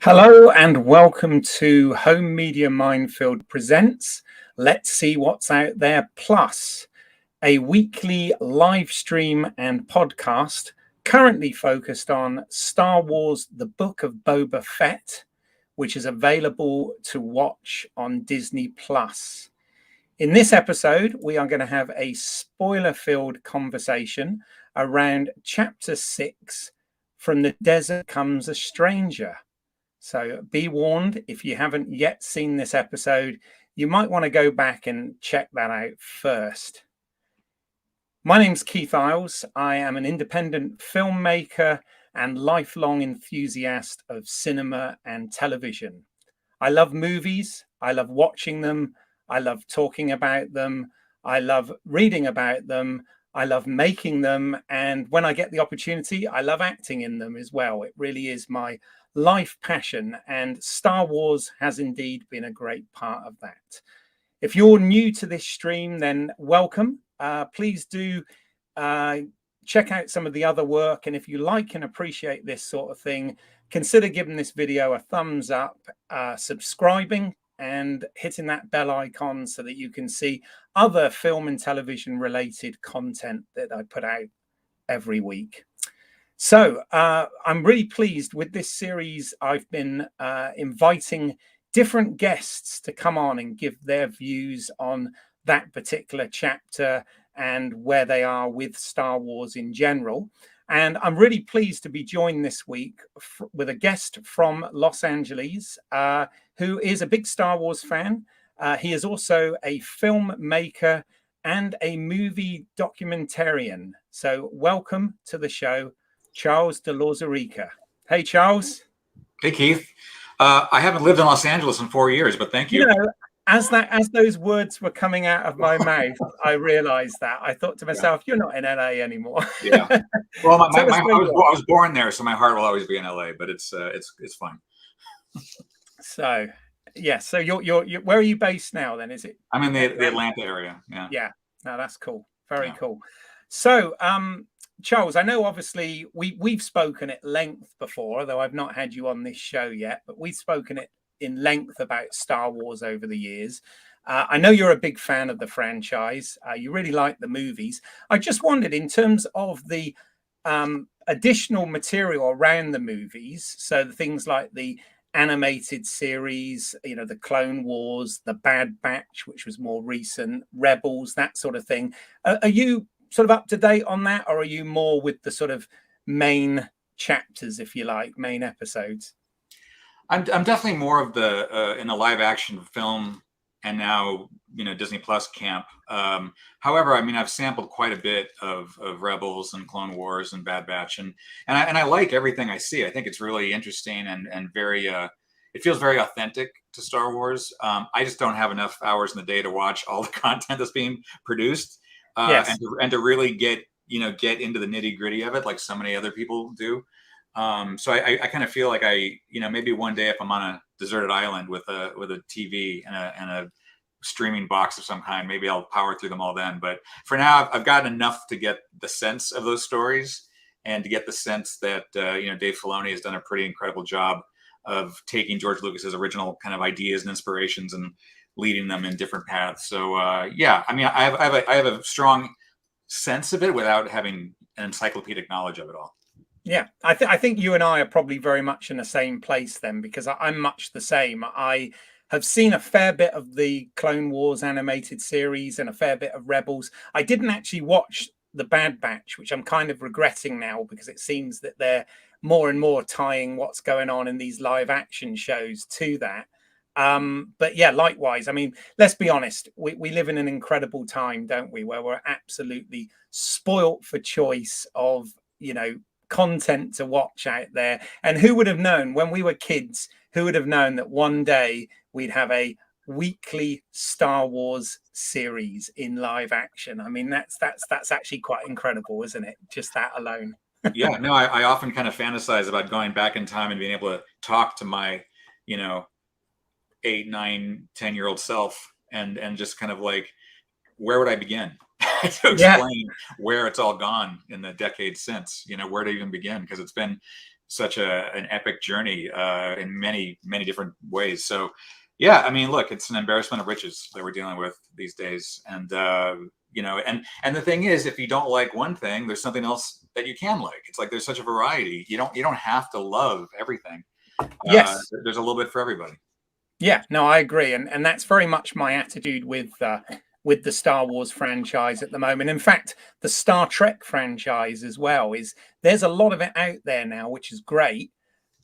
Hello and welcome to Home Media Minefield Presents Let's See What's Out There Plus, a weekly live stream and podcast currently focused on Star Wars The Book of Boba Fett, which is available to watch on Disney Plus. In this episode, we are going to have a spoiler-filled conversation around Chapter 6, From the Desert Comes a Stranger. So be warned, if you haven't yet seen this episode, you might want to go back and check that out first. My name's Keith Isles. I am an independent filmmaker and lifelong enthusiast of cinema and television. I love movies. I love watching them. I love talking about them. I love reading about them. I love making them. And when I get the opportunity, I love acting in them as well. It really is my life passion, and Star Wars has indeed been a great part of that. If you're new to this stream, then welcome. Please do check out some of the other work, and if you like and appreciate this sort of thing, consider giving this video a thumbs up, subscribing and hitting that bell icon so that you can see other film and television related content that I put out every week. So I'm really pleased with this series. I've been inviting different guests to come on and give their views on that particular chapter and where they are with Star Wars in general. And I'm really pleased to be joined this week with a guest from Los Angeles who is a big Star Wars fan. He is also a filmmaker and a movie documentarian. So welcome to the show, Charles de Lauzirika. Hey, Charles. Hey, Keith. I haven't lived in Los Angeles in 4 years, but thank you. You know, as those words were coming out of my mouth, I realized that. I thought to myself, You're not in LA anymore. Yeah. Well, I was born there, so my heart will always be in LA, but it's fun. So, yeah. So you're where are you based now then? Is it? I'm in the Atlanta area. Yeah. Yeah. No, that's cool. Very cool. So, Charles, I know obviously we've spoken at length before, although I've not had you on this show yet, but we've spoken in length about Star Wars over the years. I know you're a big fan of the franchise. You really like the movies. I just wondered, in terms of the additional material around the movies, so the things like the animated series, the Clone Wars, the Bad Batch, which was more recent, Rebels, that sort of thing. Are you sort of up to date on that, or are you more with the sort of main chapters, if you like, main episodes? I'm definitely more of the in the live action film and now Disney Plus camp. However, I mean, I've sampled quite a bit of Rebels and Clone Wars and Bad Batch, and I like everything I see. I think it's really interesting and very it feels very authentic to Star Wars. I just don't have enough hours in the day to watch all the content that's being produced. Yes. and to really get into the nitty gritty of it, like so many other people do. So I kind of feel like maybe one day if I'm on a deserted island with a TV and a streaming box of some kind, maybe I'll power through them all then. But for now, I've gotten enough to get the sense of those stories and to get the sense that Dave Filoni has done a pretty incredible job of taking George Lucas's original kind of ideas and inspirations and leading them in different paths. So yeah, I mean, I have a strong sense of it without having an encyclopedic knowledge of it all. Yeah, I think you and I are probably very much in the same place then, because I'm much the same. I have seen a fair bit of the Clone Wars animated series and a fair bit of Rebels. I didn't actually watch the Bad Batch, which I'm kind of regretting now, because it seems that they're more and more tying what's going on in these live action shows to that. But yeah, likewise, I mean, let's be honest, we live in an incredible time, don't we, where we're absolutely spoilt for choice of content to watch out there. And who would have known when we were kids, who would have known that one day we'd have a weekly Star Wars series in live action? I mean, that's actually quite incredible, isn't it? Just that alone. Yeah, no, I often kind of fantasize about going back in time and being able to talk to my 8, 9, 10-year-old self and just kind of like, where would I begin to explain where it's all gone in the decades since, where to even begin? Because it's been such an epic journey in many different ways. So yeah, I mean, look, it's an embarrassment of riches that we're dealing with these days. And and the thing is, if you don't like one thing, there's something else that you can like. It's like there's such a variety. You don't have to love everything. Yes. There's a little bit for everybody. Yeah, no, I agree, and that's very much my attitude with the Star Wars franchise at the moment. In fact, the Star Trek franchise as well is there's a lot of it out there now, which is great.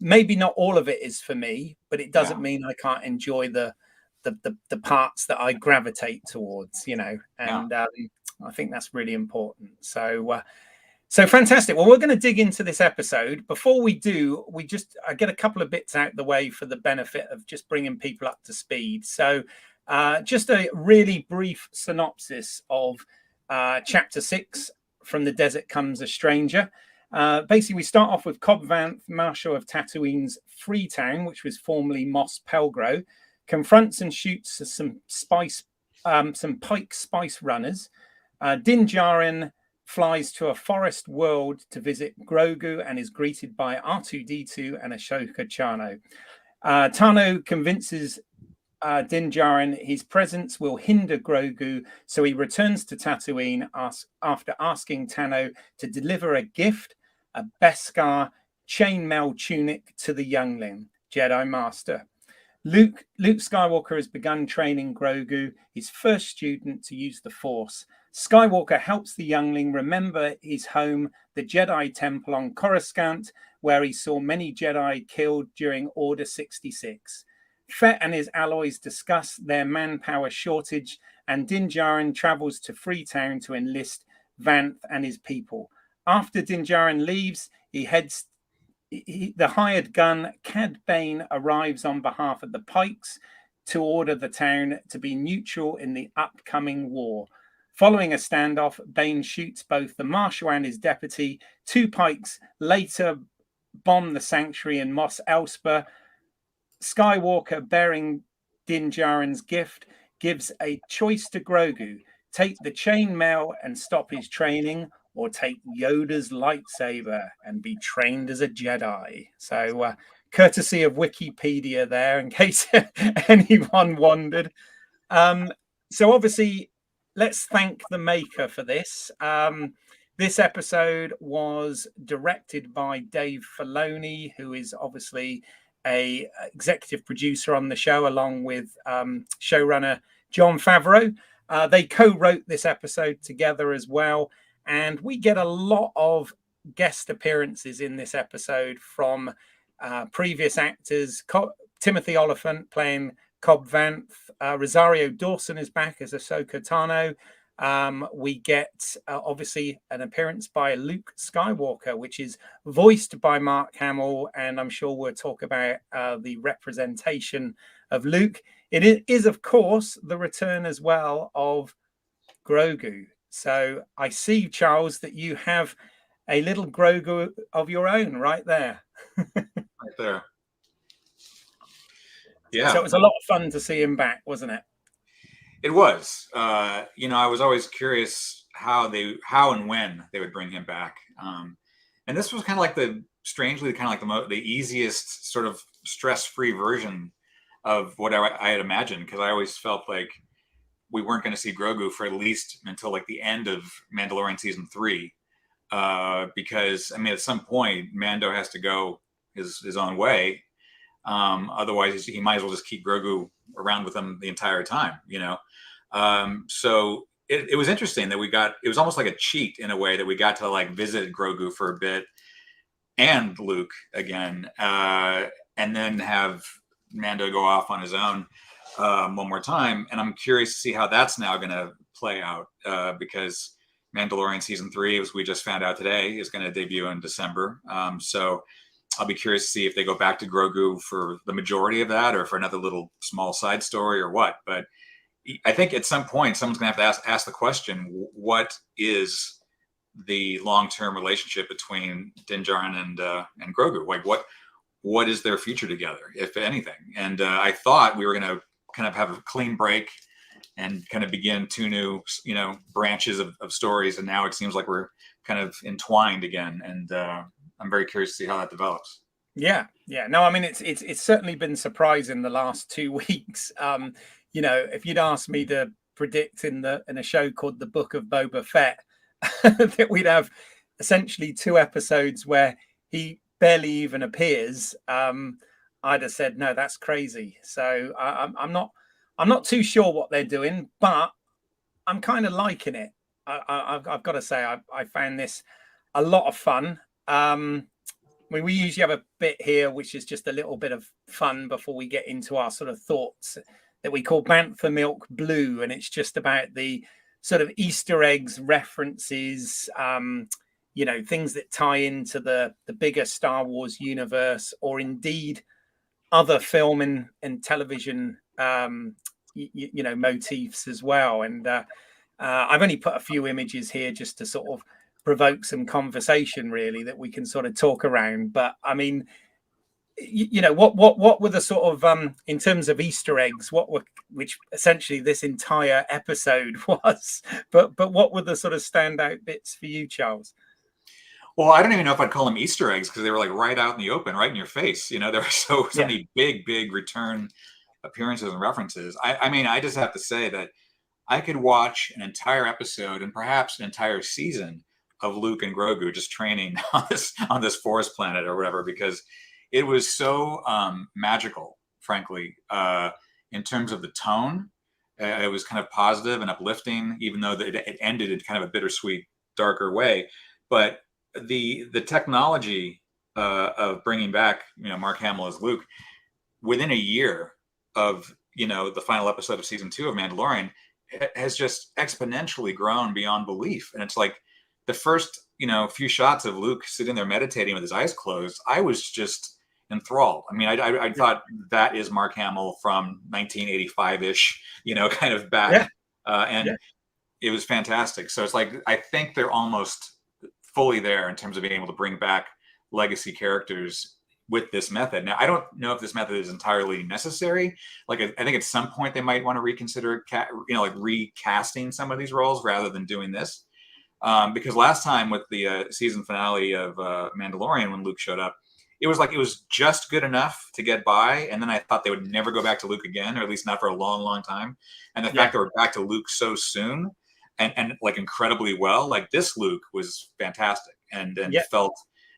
Maybe not all of it is for me, but it doesn't Yeah. mean I can't enjoy the parts that I gravitate towards, Yeah. and I think that's really important. So fantastic. Well, we're going to dig into this episode. Before we do, I get a couple of bits out the way for the benefit of just bringing people up to speed. So just a really brief synopsis of chapter 6, From the Desert Comes a Stranger. Basically, we start off with Cobb Vanth, Marshal of Tatooine's Freetown, which was formerly Mos Pelgro, confronts and shoots some Pike spice runners. Din Djarin flies to a forest world to visit Grogu and is greeted by R2-D2 and Ashoka Tano. Tano convinces Din Djarin his presence will hinder Grogu, so he returns to Tatooine after asking Tano to deliver a gift, a Beskar chainmail tunic to the youngling, Jedi Master. Luke Skywalker has begun training Grogu, his first student to use the Force. Skywalker helps the youngling remember his home, the Jedi Temple on Coruscant, where he saw many Jedi killed during Order 66. Fett and his allies discuss their manpower shortage, and Din Djarin travels to Freetown to enlist Vanth and his people. After Din Djarin leaves, the hired gun, Cad Bane, arrives on behalf of the Pikes to order the town to be neutral in the upcoming war. Following a standoff, Bane shoots both the Marshal and his deputy. 2 Pikes later bomb the sanctuary in Mos Elspeth. Skywalker, bearing Din Djarin's gift, gives a choice to Grogu: take the chainmail and stop his training, or take Yoda's lightsaber and be trained as a Jedi. So, courtesy of Wikipedia there, in case anyone wondered. So obviously, let's thank the maker for this. This episode was directed by Dave Filoni, who is obviously a executive producer on the show, along with showrunner Jon Favreau. They co-wrote this episode together as well, and we get a lot of guest appearances in this episode from previous actors. Timothy Oliphant playing Cobb Vanth. Rosario Dawson is back as Ahsoka Tano. We get obviously an appearance by Luke Skywalker, which is voiced by Mark Hamill, and I'm sure we'll talk about the representation of Luke. It is, of course, the return as well of Grogu. So I see, Charles, that you have a little Grogu of your own right there. Right there. Yeah. So it was a lot of fun to see him back, wasn't it? It was. I was always curious how and when they would bring him back. And this was kind of like the easiest sort of stress-free version of what I had imagined, because I always felt like we weren't going to see Grogu for at least until like the end of Mandalorian season 3, because I mean at some point Mando has to go his own way. Otherwise, he might as well just keep Grogu around with him the entire time, So it was interesting that it was almost like a cheat in a way that we got to like visit Grogu for a bit and Luke again, and then have Mando go off on his own one more time. And I'm curious to see how that's now going to play out, because Mandalorian season 3, as we just found out today, is going to debut in December. So I'll be curious to see if they go back to Grogu for the majority of that, or for another little small side story, or what. But I think at some point someone's going to have to ask the question: what is the long-term relationship between Din Djarin and Grogu? Like, what is their future together, if anything? And I thought we were going to kind of have a clean break and kind of begin 2 new, branches of stories, and now it seems like we're kind of entwined again. And I'm very curious to see how that develops. Yeah, yeah. No, I mean it's certainly been surprising the last 2 weeks. If you'd asked me to predict in a show called The Book of Boba Fett that we'd have essentially 2 episodes where he barely even appears, I'd have said no, that's crazy. So I'm not too sure what they're doing, but I'm kind of liking it. I've got to say I found this a lot of fun. We usually have a bit here, which is just a little bit of fun before we get into our sort of thoughts that we call Bantha Milk Blue. And it's just about the sort of Easter eggs, references, things that tie into the bigger Star Wars universe, or indeed other film and television, motifs as well. And I've only put a few images here just to sort of provoke some conversation, really, that we can sort of talk around. But I mean, what were the sort of in terms of Easter eggs, which essentially this entire episode was, but what were the sort of standout bits for you, Charles? Well, I don't even know if I'd call them Easter eggs, because they were like right out in the open, right in your face. There were so many big return appearances and references. I mean, I just have to say that I could watch an entire episode and perhaps an entire season of Luke and Grogu just training on this forest planet or whatever, because it was so magical, frankly, in terms of the tone. It was kind of positive and uplifting, even though it ended in kind of a bittersweet, darker way. But the technology of bringing back Mark Hamill as Luke within a year of the final episode of season 2 of Mandalorian has just exponentially grown beyond belief. And it's like the first few shots of Luke sitting there meditating with his eyes closed, I was just enthralled. I mean, I thought that is Mark Hamill from 1985-ish, kind of back. It was fantastic. So it's like, I think they're almost fully there in terms of being able to bring back legacy characters with this method. Now, I don't know if this method is entirely necessary. Like, I think at some point they might want to reconsider, like recasting some of these roles rather than doing this. Because last time with the season finale of Mandalorian, when Luke showed up, it was just good enough to get by. And then I thought they would never go back to Luke again, or at least not for a long, long time. And the fact that we're back to Luke so soon and like incredibly well, like this Luke was fantastic and felt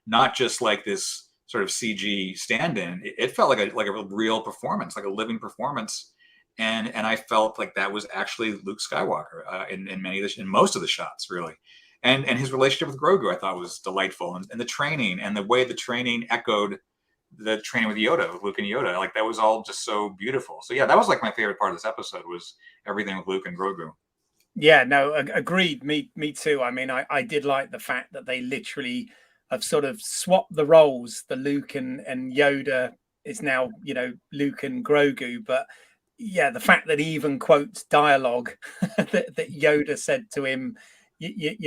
not just like this sort of CG stand-in. It felt like a real performance, like a living performance. And I felt like that was actually Luke Skywalker in most of the shots, really. And his relationship with Grogu, I thought, was delightful. And the training and the way the training echoed the training with Yoda, with Luke and Yoda, like that was all just so beautiful. So yeah, that was like my favorite part of this episode, was everything with Luke and Grogu. Yeah, no, agreed. Me too. I mean, I did like the fact that they literally have sort of swapped the roles. The Luke and Yoda is now, Luke and Grogu. But yeah, the fact that he even quotes dialogue that Yoda said to him,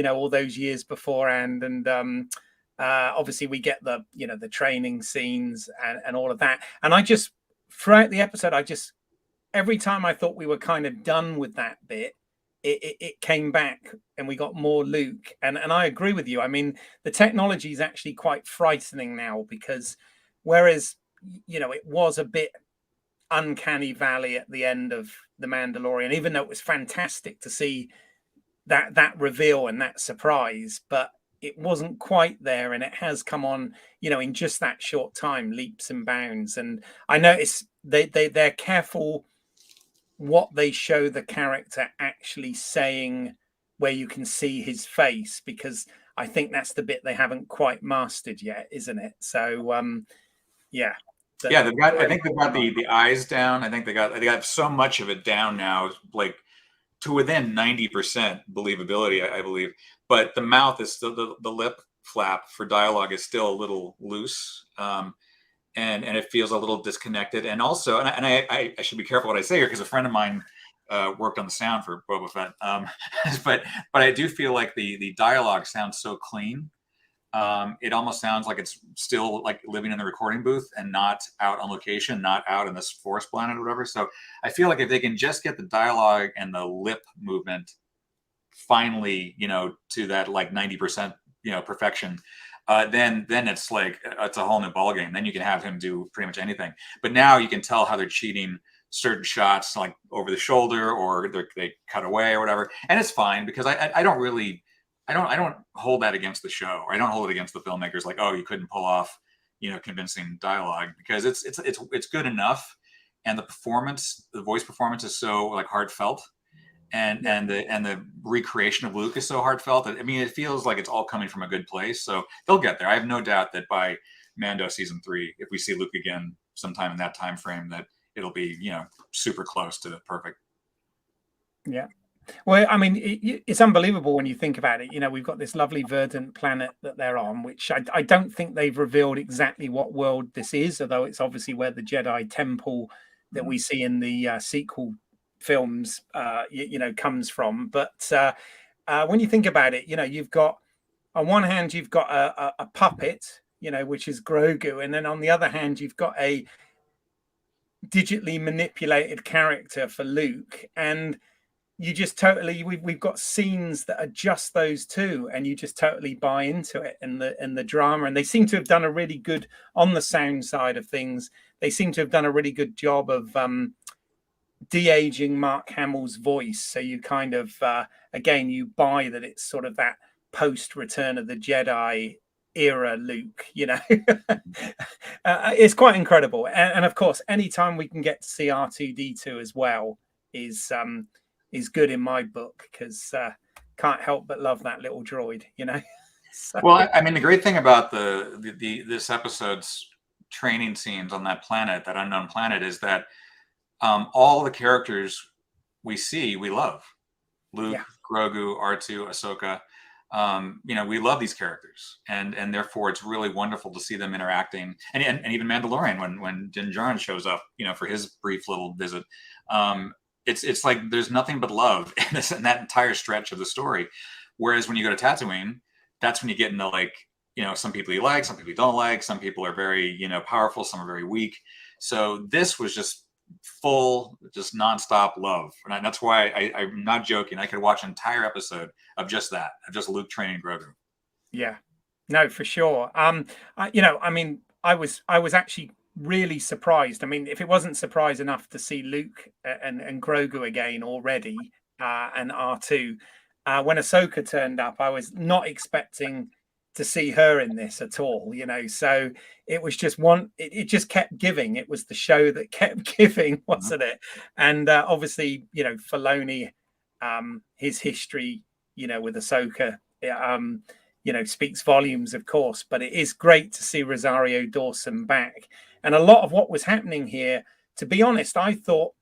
all those years beforehand. And obviously we get the training scenes and all of that. And I just, throughout the episode, every time I thought we were kind of done with that bit, it came back and we got more Luke. And I agree with you. I mean, the technology is actually quite frightening now, because whereas, it was a bit uncanny valley at the end of The Mandalorian, even though it was fantastic to see that reveal and that surprise, but it wasn't quite there. And it has come on, in just that short time, leaps and bounds. And I notice they're careful what they show the character actually saying, where you can see his face, because I think that's the bit they haven't quite mastered yet, isn't it? So I think they've got the eyes down. I think they got so much of it down now, like to within 90% believability, I believe. But the mouth is still, the lip flap for dialogue is still a little loose. And it feels a little disconnected. And also, and I should be careful what I say here, because a friend of mine worked on the sound for Boba Fett. But I do feel like the dialogue sounds so clean. It almost sounds like it's still like living in the recording booth and not out on location, not out in this forest planet or whatever. So I feel like if they can just get the dialogue and the lip movement finally, to that like 90%, perfection, then it's like it's a whole new ballgame. Then you can have him do pretty much anything. But now you can tell how they're cheating certain shots, like over the shoulder, or they cut away or whatever, and it's fine because I don't really. I don't hold that against the show, or I don't hold it against the filmmakers. Like, oh, you couldn't pull off, convincing dialogue, because it's good enough, and the voice performance is so like heartfelt, and the recreation of Luke is so heartfelt that, I mean, it feels like it's all coming from a good place. So they'll get there. I have no doubt that by Mando season 3, if we see Luke again sometime in that time frame, that it'll be super close to perfect. Yeah. Well, I mean, it's unbelievable when you think about it. We've got this lovely verdant planet that they're on, which I don't think they've revealed exactly what world this is, although it's obviously where the Jedi temple that we see in the sequel films, comes from. But when you think about it, you've got, on one hand, you've got a puppet, which is Grogu. And then on the other hand, you've got a digitally manipulated character for Luke. And you just totally, we've got scenes that are just those two, and you just totally buy into it, and the drama. And they seem to have done a really good, on the sound side of things, they seem to have done a really good job of de-aging Mark Hamill's voice. So you kind of again, you buy that it's sort of that post Return of the Jedi era Luke. It's quite incredible. And of course, anytime we can get to see R2D2 as well is good in my book, because can't help but love that little droid, So. Well, I mean, the great thing about this episode's training scenes on that planet, that unknown planet, is that all the characters we see, we love. Luke, Grogu, R2, Ahsoka. We love these characters, and therefore it's really wonderful to see them interacting, and even Mandalorian when Din Djarin shows up, for his brief little visit. It's like there's nothing but love in that entire stretch of the story. Whereas when you go to Tatooine, that's when you get into, like, some people you like, some people you don't like, some people are very, powerful, some are very weak. So this was just full, just nonstop love. And that's why I'm not joking. I could watch an entire episode of just that, of just Luke training Grogu. Yeah, no, for sure. I was actually really surprised. I mean, if it wasn't surprise enough to see Luke and Grogu again already, and R2, when Ahsoka turned up, I was not expecting to see her in this at all, so it was just it just kept giving. It was the show that kept giving, wasn't it? And obviously, Filoni, his history, with Ahsoka, speaks volumes, of course, but it is great to see Rosario Dawson back. And a lot of what was happening here, to be honest, I thought,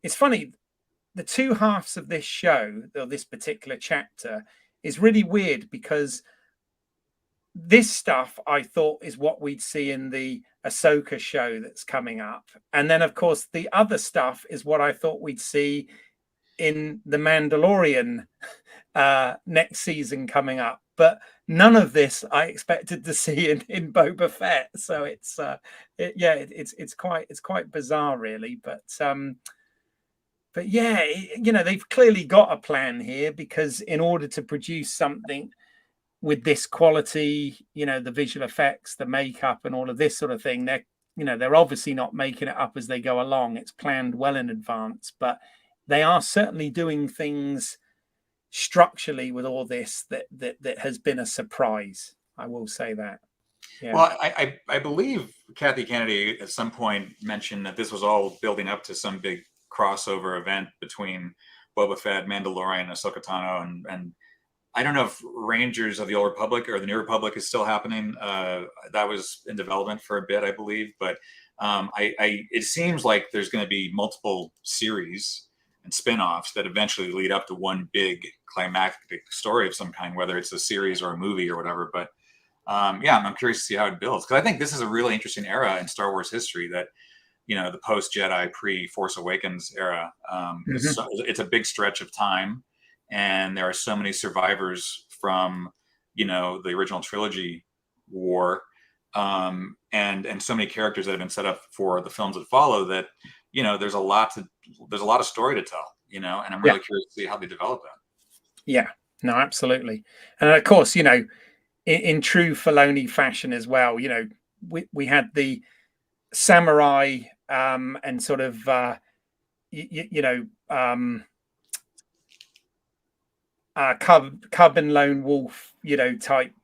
it's funny, the two halves of this show, or this particular chapter, is really weird, because this stuff I thought is what we'd see in the Ahsoka show that's coming up. And then, of course, the other stuff is what I thought we'd see in The Mandalorian next season coming up. But none of this I expected to see in Boba Fett. So it's quite bizarre, really. But yeah, they've clearly got a plan here, because in order to produce something with this quality, the visual effects, the makeup, and all of this sort of thing, they're obviously not making it up as they go along. It's planned well in advance, but they are certainly doing things structurally with all this that has been a surprise. I will say that. Yeah. Well, I believe Kathy Kennedy at some point mentioned that this was all building up to some big crossover event between Boba Fett, Mandalorian, Ahsoka Tano, and I don't know if Rangers of the Old Republic or the New Republic is still happening. That was in development for a bit, I believe. But it seems like there's going to be multiple series and spin-offs that eventually lead up to one big climactic story of some kind, whether it's a series or a movie or whatever. But I'm curious to see how it builds, because I think this is a really interesting era in Star Wars history, that, the post-Jedi, pre-Force Awakens era. It's a big stretch of time. And there are so many survivors from, the original trilogy war, and so many characters that have been set up for the films that follow, that, there's a lot of story to tell, and I'm really curious to see how they develop that. Yeah, no, absolutely. And of course, in true Filoni fashion as well. You know, we had the samurai and sort of you know cub and lone wolf, you know, type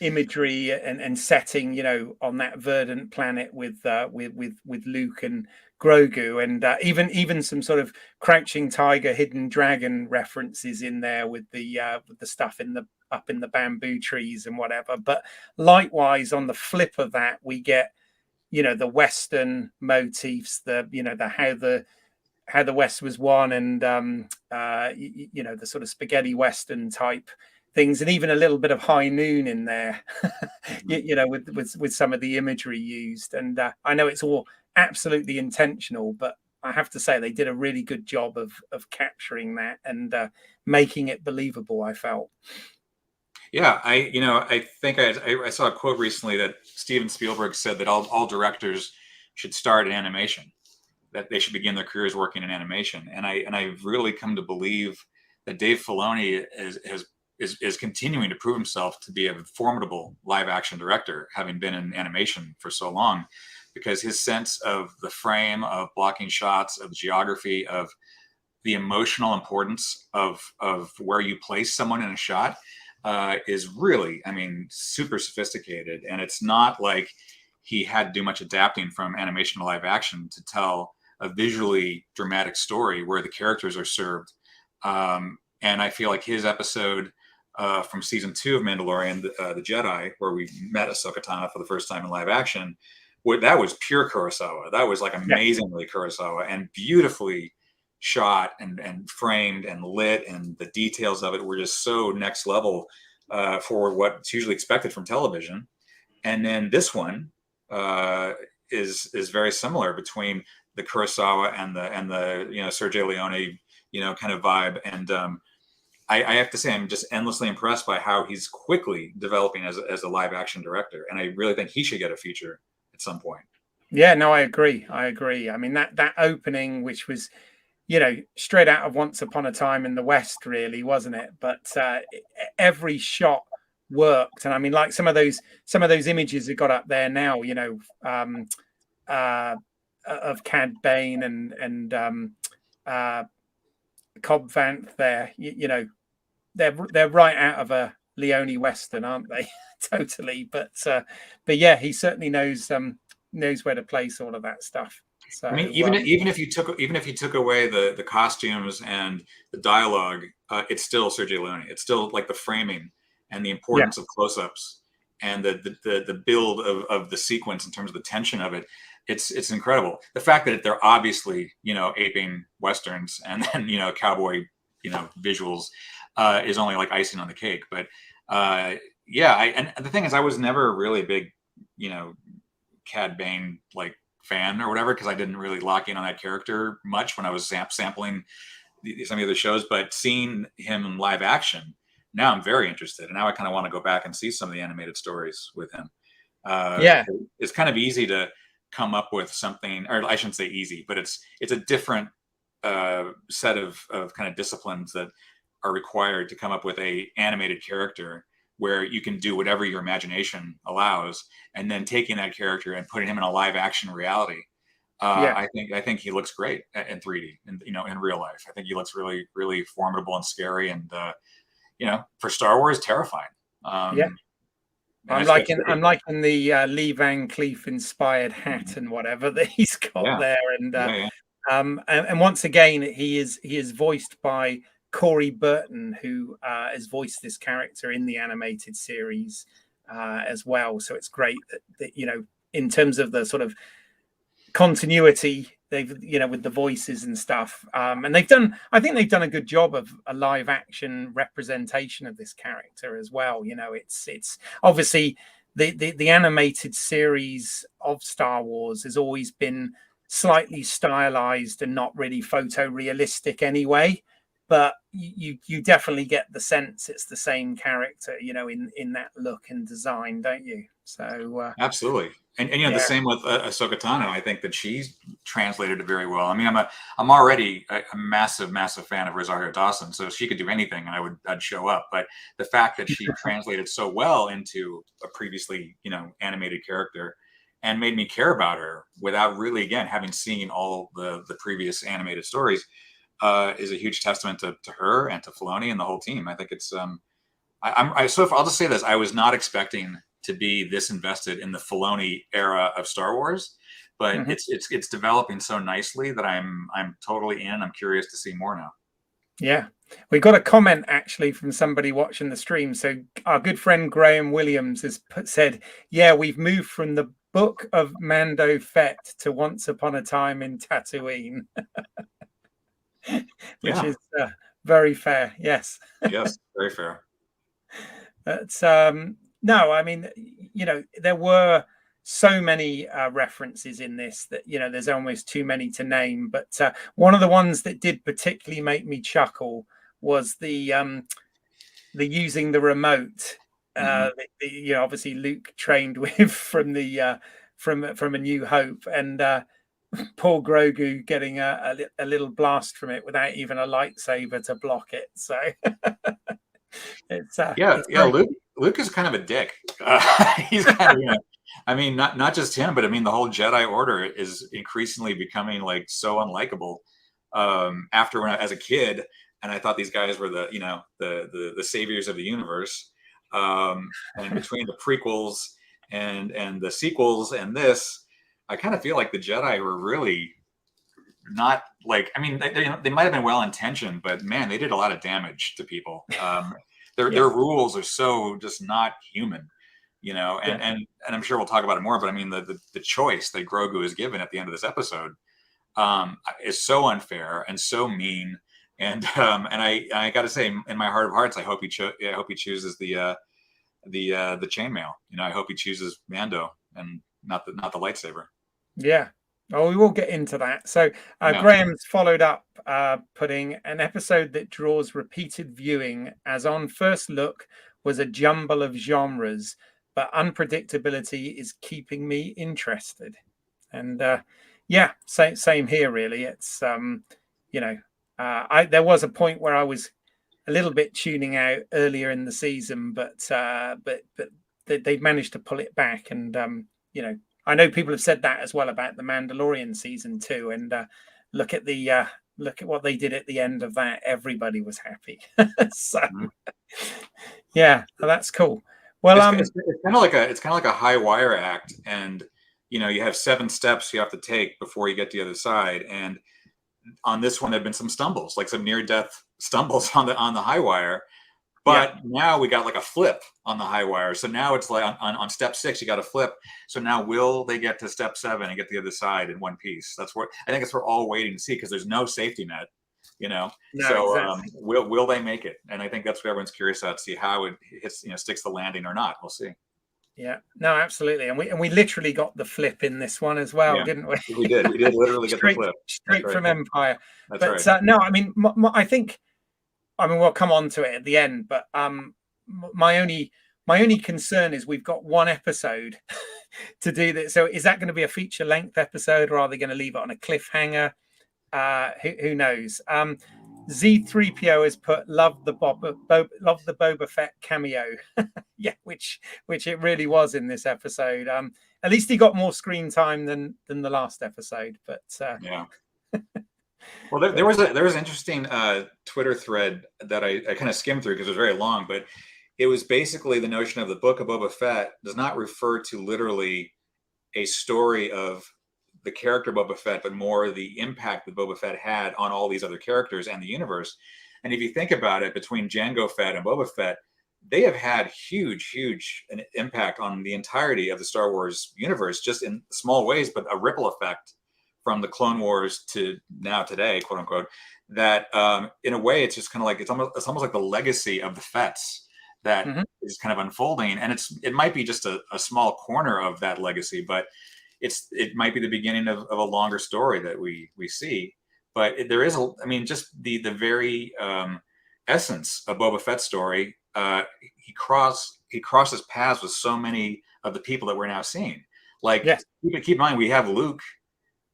imagery and setting, you know, on that verdant planet with Luke and Grogu, and even some sort of crouching tiger, hidden dragon references in there with the stuff in the up in the bamboo trees and whatever. But likewise, on the flip of that, we get, you know, the Western motifs, the, you know, the how the West was won, and you know, the sort of spaghetti Western type things, and even a little bit of High Noon in there, you know, with some of the imagery used. And I know it's all absolutely intentional, but I have to say they did a really good job of capturing that and making it believable, I felt. Yeah, I think I saw a quote recently that Steven Spielberg said that all directors should start in animation, that they should begin their careers working in animation. And I've really come to believe that Dave Filoni is continuing to prove himself to be a formidable live action director, having been in animation for so long, because his sense of the frame, of blocking shots, of geography, of the emotional importance of where you place someone in a shot is really, I mean, super sophisticated. And it's not like he had to do much adapting from animation to live action to tell a visually dramatic story where the characters are served. And I feel like his episode from season 2 of Mandalorian, the Jedi, where we met Ahsoka Tano for the first time in live action, that was pure Kurosawa. That was like amazingly Kurosawa and beautifully shot and framed and lit, and the details of it were just so next level for what's usually expected from television. And then this one is very similar between the Kurosawa and the you know, Sergio Leone, you know, kind of vibe. And I have to say, I'm just endlessly impressed by how he's quickly developing as a live action director, and I really think he should get a feature at some point. Yeah, no, I agree. I mean, that opening, which was, you know, straight out of Once Upon a Time in the West, really, wasn't it? But every shot worked, and I mean, like some of those images that got up there now, you know, of Cad Bane and Cobb Vanth there, you know, they're right out of a Leone Western, aren't they? Totally. But yeah, he certainly knows where to place all of that stuff. So I mean, even if you took away the costumes and the dialogue, it's still Sergio Leone. It's still like the framing and the importance of close-ups and the build of the sequence in terms of the tension of it. It's incredible. The fact that they're obviously, you know, aping westerns and then, you know, cowboy, you know, visuals is only like icing on the cake. But yeah, and the thing is, I was never really a big, you know, Cad Bane like fan or whatever, because I didn't really lock in on that character much when I was sampling some of the other shows. But seeing him in live action, now I'm very interested, and now I kind of want to go back and see some of the animated stories with him. It's kind of easy to come up with something, or I shouldn't say easy, but it's a different set of kind of disciplines that are required to come up with a animated character where you can do whatever your imagination allows, and then taking that character and putting him in a live action reality. I think he looks great in 3D, and you know, in real life. I think he looks really, really formidable and scary, and you know, for Star Wars, terrifying. I'm liking the Lee Van Cleef inspired hat and whatever that he's got there, and once again, he is voiced by Corey Burton, who has voiced this character in the animated series as well. So it's great that, you know, in terms of the sort of continuity, they've, you know, with the voices and stuff, and I think they've done a good job of a live action representation of this character as well. You know, it's obviously the animated series of Star Wars has always been slightly stylized and not really photorealistic anyway, but you definitely get the sense it's the same character, you know, in that look and design, don't you? So absolutely. And you know, the Yeah. same with Ahsoka Tano. I think that she's translated it very well. I mean, I'm already a massive fan of Rosario Dawson, so she could do anything, and I'd show up. But the fact that she translated so well into a previously, you know, animated character, and made me care about her without really, again, having seen all the previous animated stories, is a huge testament to her and to Filoni and the whole team. I think it's so I'll just say this: I was not expecting to be this invested in the Filoni era of Star Wars, but Mhm. it's developing so nicely that I'm totally in. I'm curious to see more now. Yeah. We got a comment actually from somebody watching the stream. So our good friend Graham Williams has said, "Yeah, we've moved from the book of Mando Fett to Once Upon a Time in Tatooine," which Yeah. is very fair. Yes. Yes. Very fair. That's no, I mean, you know, there were so many references in this that, you know, there's almost too many to name. But one of the ones that did particularly make me chuckle was the using the remote. Mm-hmm. You know, obviously Luke trained with from the from A New Hope, and poor Grogu getting a little blast from it without even a lightsaber to block it. So Yeah, it's yeah. very Luke is kind of a dick. He's kind of, you know, I mean, not just him, but I mean, the whole Jedi Order is increasingly becoming like so unlikable. After when as a kid, and I thought these guys were the, you know, the saviors of the universe. And between the prequels and the sequels and this, I kind of feel like the Jedi were really not like, I mean, they might have been well intentioned, but man, they did a lot of damage to people. Their yeah, rules are so just not human, you know. yeah. And I'm sure we'll talk about it more. But I mean, the choice that Grogu is given at the end of this episode is so unfair and so mean. And I got to say, in my heart of hearts, I hope I hope he chooses the chainmail. You know, I hope he chooses Mando and not the lightsaber. Yeah. Oh, we will get into that. So Yeah. Graham's followed up, putting an episode that draws repeated viewing, as on first look was a jumble of genres, but unpredictability is keeping me interested. And yeah, same here. Really, it's you know, I there was a point where I was a little bit tuning out earlier in the season, but they've managed to pull it back, and you know, I know people have said that as well about the Mandalorian season 2, and look at what they did at the end of that. Everybody was happy. So Mhm. yeah, that's cool. Well, It's kind of like a high wire act, and you know, you have 7 steps you have to take before you get to the other side. And on this one, there've been some stumbles, like some near death stumbles on the high wire. yeah, But now we got like a flip on the high wire. So now it's like on step 6, you got a flip. So now will they get to step 7 and get the other side in one piece? That's what I think it's we're all waiting to see, because there's no safety net, you know. no, So exactly. will they make it? And I think that's what everyone's curious about, to see how it hits, you know, sticks the landing or not. We'll see. Yeah, no, absolutely, and we literally got the flip in this one as well, Yeah, didn't we? we did. We did literally get the straight flip. That's straight right. from Empire. That's But right. no, I mean, I think, I mean, we'll come on to it at the end. But my only concern is we've got one episode to do that. So is that going to be a feature length episode, or are they going to leave it on a cliffhanger? Who knows? Z3PO has put love the Boba Fett cameo. Yeah, which it really was in this episode. At least he got more screen time than the last episode. But Yeah. Well, there was an interesting Twitter thread that I kind of skimmed through because it was very long, but it was basically the notion of the book of Boba Fett does not refer to literally a story of the character Boba Fett, but more the impact that Boba Fett had on all these other characters and the universe. And if you think about it, between Jango Fett and Boba Fett, they have had huge an impact on the entirety of the Star Wars universe, just in small ways, but a ripple effect from the Clone Wars to now today, quote unquote. That in a way, it's just kind of like it's almost like the legacy of the Fetts that mhm. is kind of unfolding, and it might be just a small corner of that legacy, but it might be the beginning of a longer story that we see. But there is I mean, just the very essence of Boba Fett's story. He crosses paths with so many of the people that we're now seeing. Like, Yeah. keep in mind, we have Luke,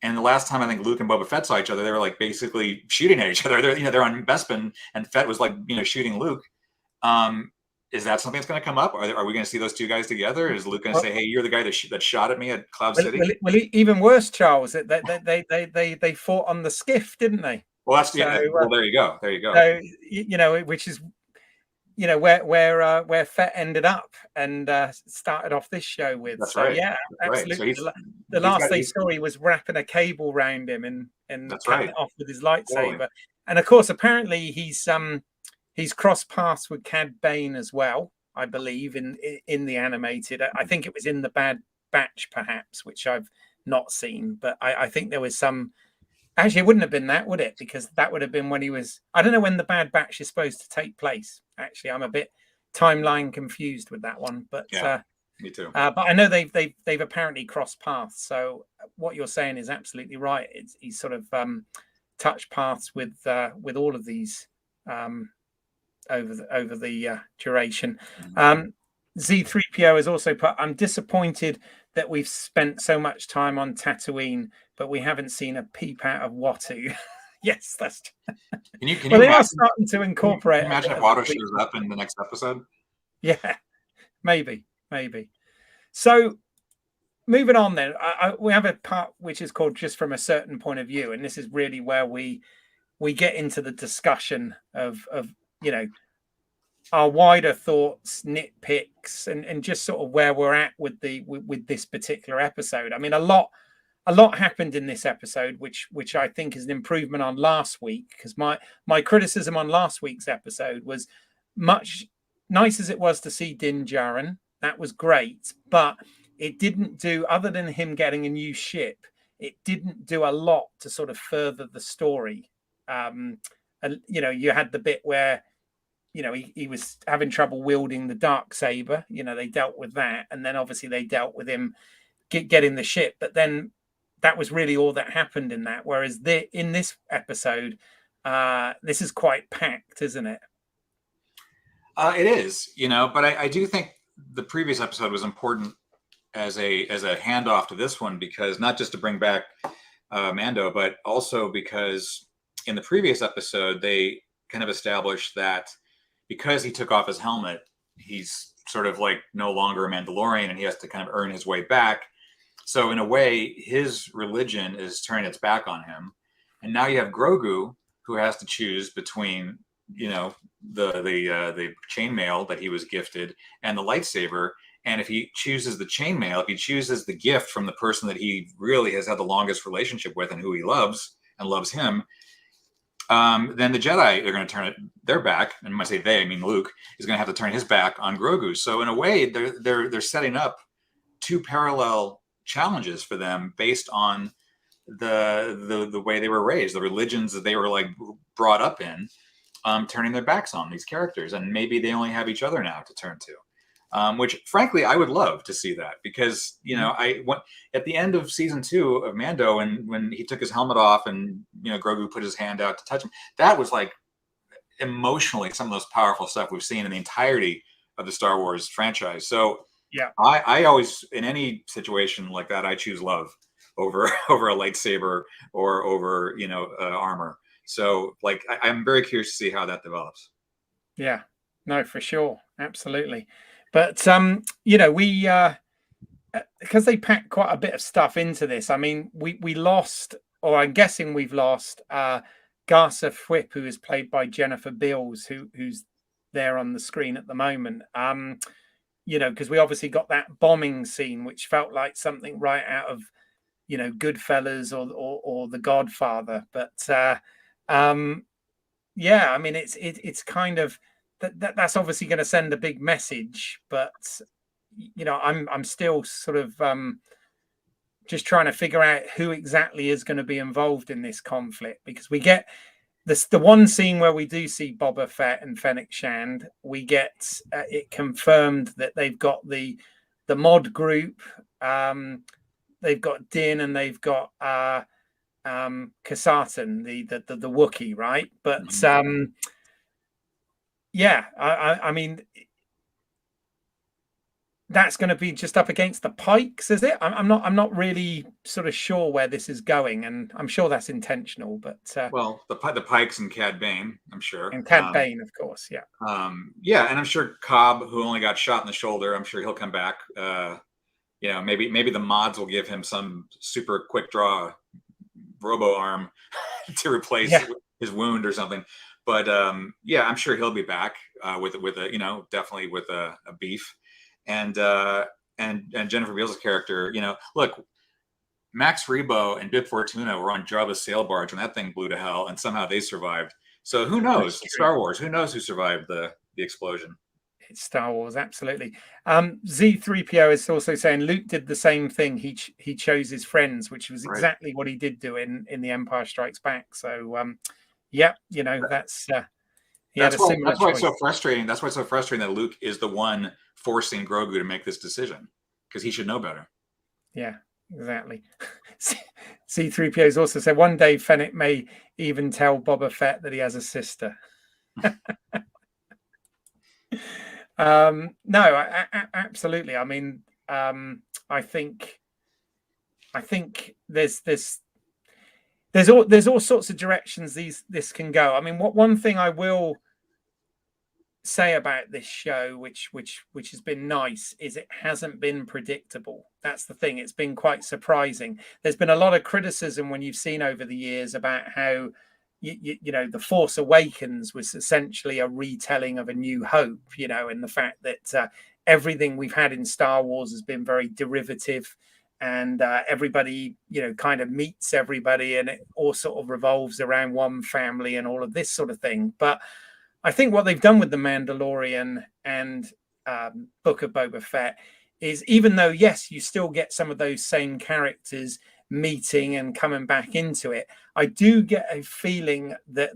and the last time I think Luke and Boba Fett saw each other, they were like basically shooting at each other. They're on Bespin, and Fett was like shooting Luke. Is that something that's going to come up? Are we going to see those two guys together? Is Luke going to say, "Hey, you're the guy that shot at me at Cloud City"? Well, even worse, Charles. They fought on the skiff, didn't they? Well, that's well. There you go. There you go. So which is where Fett ended up and started off this show with. That's so right. yeah, that's absolutely. Right. So the last they saw, he was wrapping a cable around him and cutting it off with his lightsaber. Totally. And of course, apparently he's crossed paths with Cad Bane as well, I believe, in the animated. I think it was in the Bad Batch, perhaps, which I've not seen, but I think there was some. Actually, it wouldn't have been that, would it? Because that would have been when he was. I don't know when the Bad Batch is supposed to take place. Actually, I'm a bit timeline confused with that one. But yeah, me too. But I know they've apparently crossed paths. So what you're saying is absolutely right. He's sort of touched paths with all of these over the duration. Z3PO has also put, I'm disappointed that we've spent so much time on Tatooine, but we haven't seen a peep out of Watto. Yes, that's true. Well, they are starting to incorporate. Can you imagine if Watto shows up in the next episode? Yeah, maybe. So moving on then, we have a part which is called Just From a Certain Point of View, and this is really where we get into the discussion of our wider thoughts, nitpicks, and just sort of where we're at with this particular episode. I mean, a lot happened in this episode, which I think is an improvement on last week, because my criticism on last week's episode was, much nice as it was to see Din Djarin, that was great, but it didn't do, other than him getting a new ship, it didn't do a lot to sort of further the story. And you had the bit where he was having trouble wielding the Darksaber. They dealt with that, and then obviously they dealt with him getting the ship. But then that was really all that happened in that. Whereas in this episode, this is quite packed, isn't it? It is, but I do think the previous episode was important as a handoff to this one, because not just to bring back Mando, but also because in the previous episode they kind of established that because he took off his helmet, he's sort of like no longer a Mandalorian, and he has to kind of earn his way back. So in a way, his religion is turning its back on him, and now you have Grogu, who has to choose between the chainmail that he was gifted and the lightsaber. And if he chooses the chainmail, if he chooses the gift from the person that he really has had the longest relationship with and who he loves and loves him, then the Jedi are going to turn their back. And when I say they, I mean Luke is going to have to turn his back on Grogu. So in a way, they're setting up two parallel challenges for them based on the way they were raised, the religions that they were like brought up in, turning their backs on these characters, and maybe they only have each other now to turn to. Which, frankly, I would love to see that, because I went at the end of season 2 of Mando, and when he took his helmet off and Grogu put his hand out to touch him, that was like emotionally some of the most powerful stuff we've seen in the entirety of the Star Wars franchise. So yeah, I always, in any situation like that, I choose love over a lightsaber or over armor. So like I'm very curious to see how that develops. Yeah, no, for sure, absolutely. But we because they packed quite a bit of stuff into this. I mean, we lost, or I'm guessing we've lost, Garsa Fwip, who is played by Jennifer Beals, who's there on the screen at the moment. Because we obviously got that bombing scene, which felt like something right out of Goodfellas or The Godfather. But I mean, it's kind of. That's obviously going to send a big message, but I'm still sort of just trying to figure out who exactly is going to be involved in this conflict, because we get the one scene where we do see Boba Fett and Fennec Shand. We get it confirmed that they've got the mod group, they've got Din, and they've got Kasatan, the Wookiee, right? But yeah, I mean, that's going to be just up against the Pikes, is it? I'm not really sort of sure where this is going, and I'm sure that's intentional. But Well, the Pikes and Cad Bane, I'm sure. and Cad Bane, of course, yeah. Yeah, and I'm sure Cobb, who only got shot in the shoulder, I'm sure he'll come back. Maybe the mods will give him some super quick draw robo arm to replace his wound or something. But yeah, I'm sure he'll be back with a definitely with a beef, and Jennifer Beals' character. Look, Max Rebo and Bib Fortuna were on Jabba's sail barge when that thing blew to hell, and somehow they survived. So who knows? Star Wars. Who knows who survived the explosion? It's Star Wars, absolutely. Z3PO is also saying Luke did the same thing. He chose his friends, which was exactly what he did do in The Empire Strikes Back. So yeah, that's that's why it's so frustrating. That's why it's so frustrating that Luke is the one forcing Grogu to make this decision, because he should know better. Yeah, exactly. C3PO has also said one day Fennec may even tell Boba Fett that he has a sister. No, absolutely. I mean, I think there's all sorts of directions this can go. I mean, one thing I will say about this show, which has been nice, is it hasn't been predictable. That's the thing. It's been quite surprising. There's been a lot of criticism when you've seen over the years about how The Force Awakens was essentially a retelling of A New Hope, and the fact that everything we've had in Star Wars has been very derivative, and everybody kind of meets everybody, and it all sort of revolves around one family and all of this sort of thing. But I think what they've done with The Mandalorian and Book of Boba Fett is, even though, yes, you still get some of those same characters meeting and coming back into it, I do get a feeling that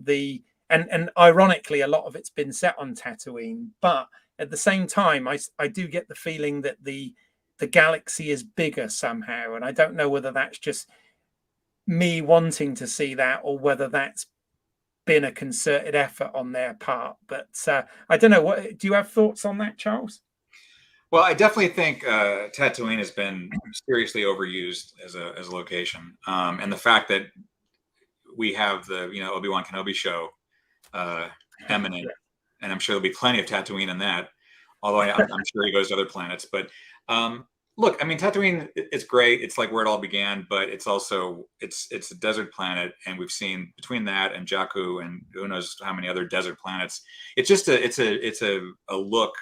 and ironically, a lot of it's been set on Tatooine, but at the same time, I do get the feeling that the galaxy is bigger somehow, and I don't know whether that's just me wanting to see that or whether that's been a concerted effort on their part. But I don't know. What do you have thoughts on that, Charles? Well, I definitely think Tatooine has been seriously overused as a location, and the fact that we have the Obi-Wan Kenobi show eminent, and I'm sure there'll be plenty of Tatooine in that. Although I'm sure he goes to other planets, but look, I mean, Tatooine, it's great. It's like where it all began, but it's also it's a desert planet, and we've seen between that and Jakku and who knows how many other desert planets. It's just a look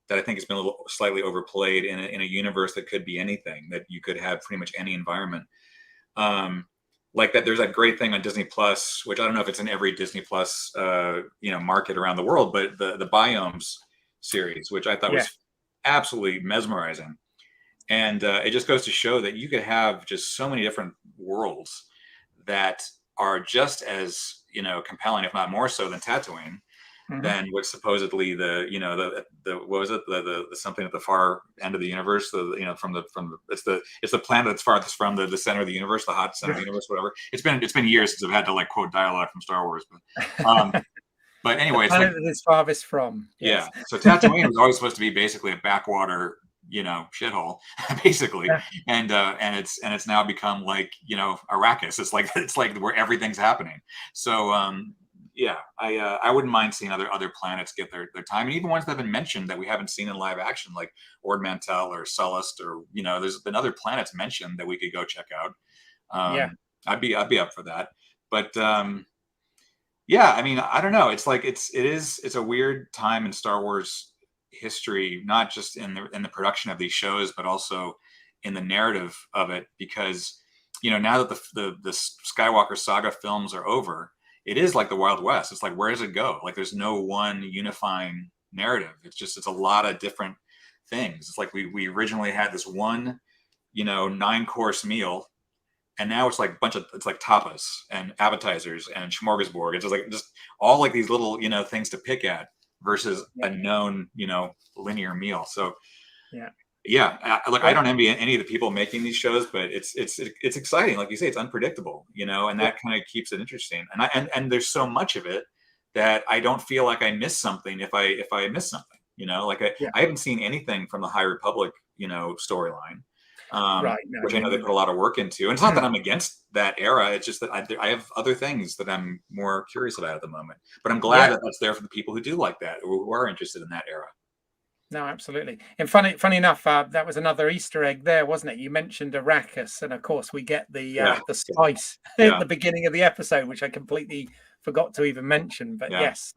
that I think has been a little slightly overplayed in a universe that could be anything, that you could have pretty much any environment. Like that, there's that great thing on Disney Plus, which I don't know if it's in every Disney Plus market around the world, but the Biomes series, which I thought was absolutely mesmerizing. And it just goes to show that you could have just so many different worlds that are just as compelling, if not more so, than Tatooine. Than what supposedly the what was it, the something at the far end of the universe, it's the planet that's farthest from the center of the universe, the hot center of the universe, whatever. It's been years since I've had to quote dialogue from Star Wars, but anyway, it's planet that it's farthest from. Yes. Yeah. So Tatooine was always supposed to be basically a backwater shithole, basically, and it's now become like Arrakis. It's like where everything's happening. So yeah, I wouldn't mind seeing other planets get their time, and even ones that have been mentioned that we haven't seen in live action, like Ord Mantell or Sullust, or there's been other planets mentioned that we could go check out. I'd be up for that. But yeah, I mean, I don't know. It's like it's a weird time in Star Wars history, not just in the production of these shows, but also in the narrative of it, because now that the Skywalker saga films are over, it is like the Wild West. It's like, where does it go? Like, there's no one unifying narrative. It's a lot of different things. It's like we originally had this one, 9-course meal, and now it's like it's like tapas and appetizers and smorgasbord. It's just all like these little, things to pick at versus a known, linear meal. So look, I don't envy any of the people making these shows, but it's exciting. Like you say, it's unpredictable, and that kind of keeps it interesting. And there's so much of it that I don't feel like I miss something if I miss something. Like Yeah. I haven't seen anything from the High Republic, storyline, Right. No, which I me know they put neither. a lot of work into. And it's not that I'm against that era. It's just that I have other things that I'm more curious about at the moment. But I'm glad Yeah. that that's there for the people who do like that, who are interested in that era. No, absolutely. And funny enough, that was another Easter egg there, wasn't it? You mentioned Arrakis, and of course we get Yeah, the spice at yeah, the beginning of the episode, which I completely forgot to even mention. But yeah. yes,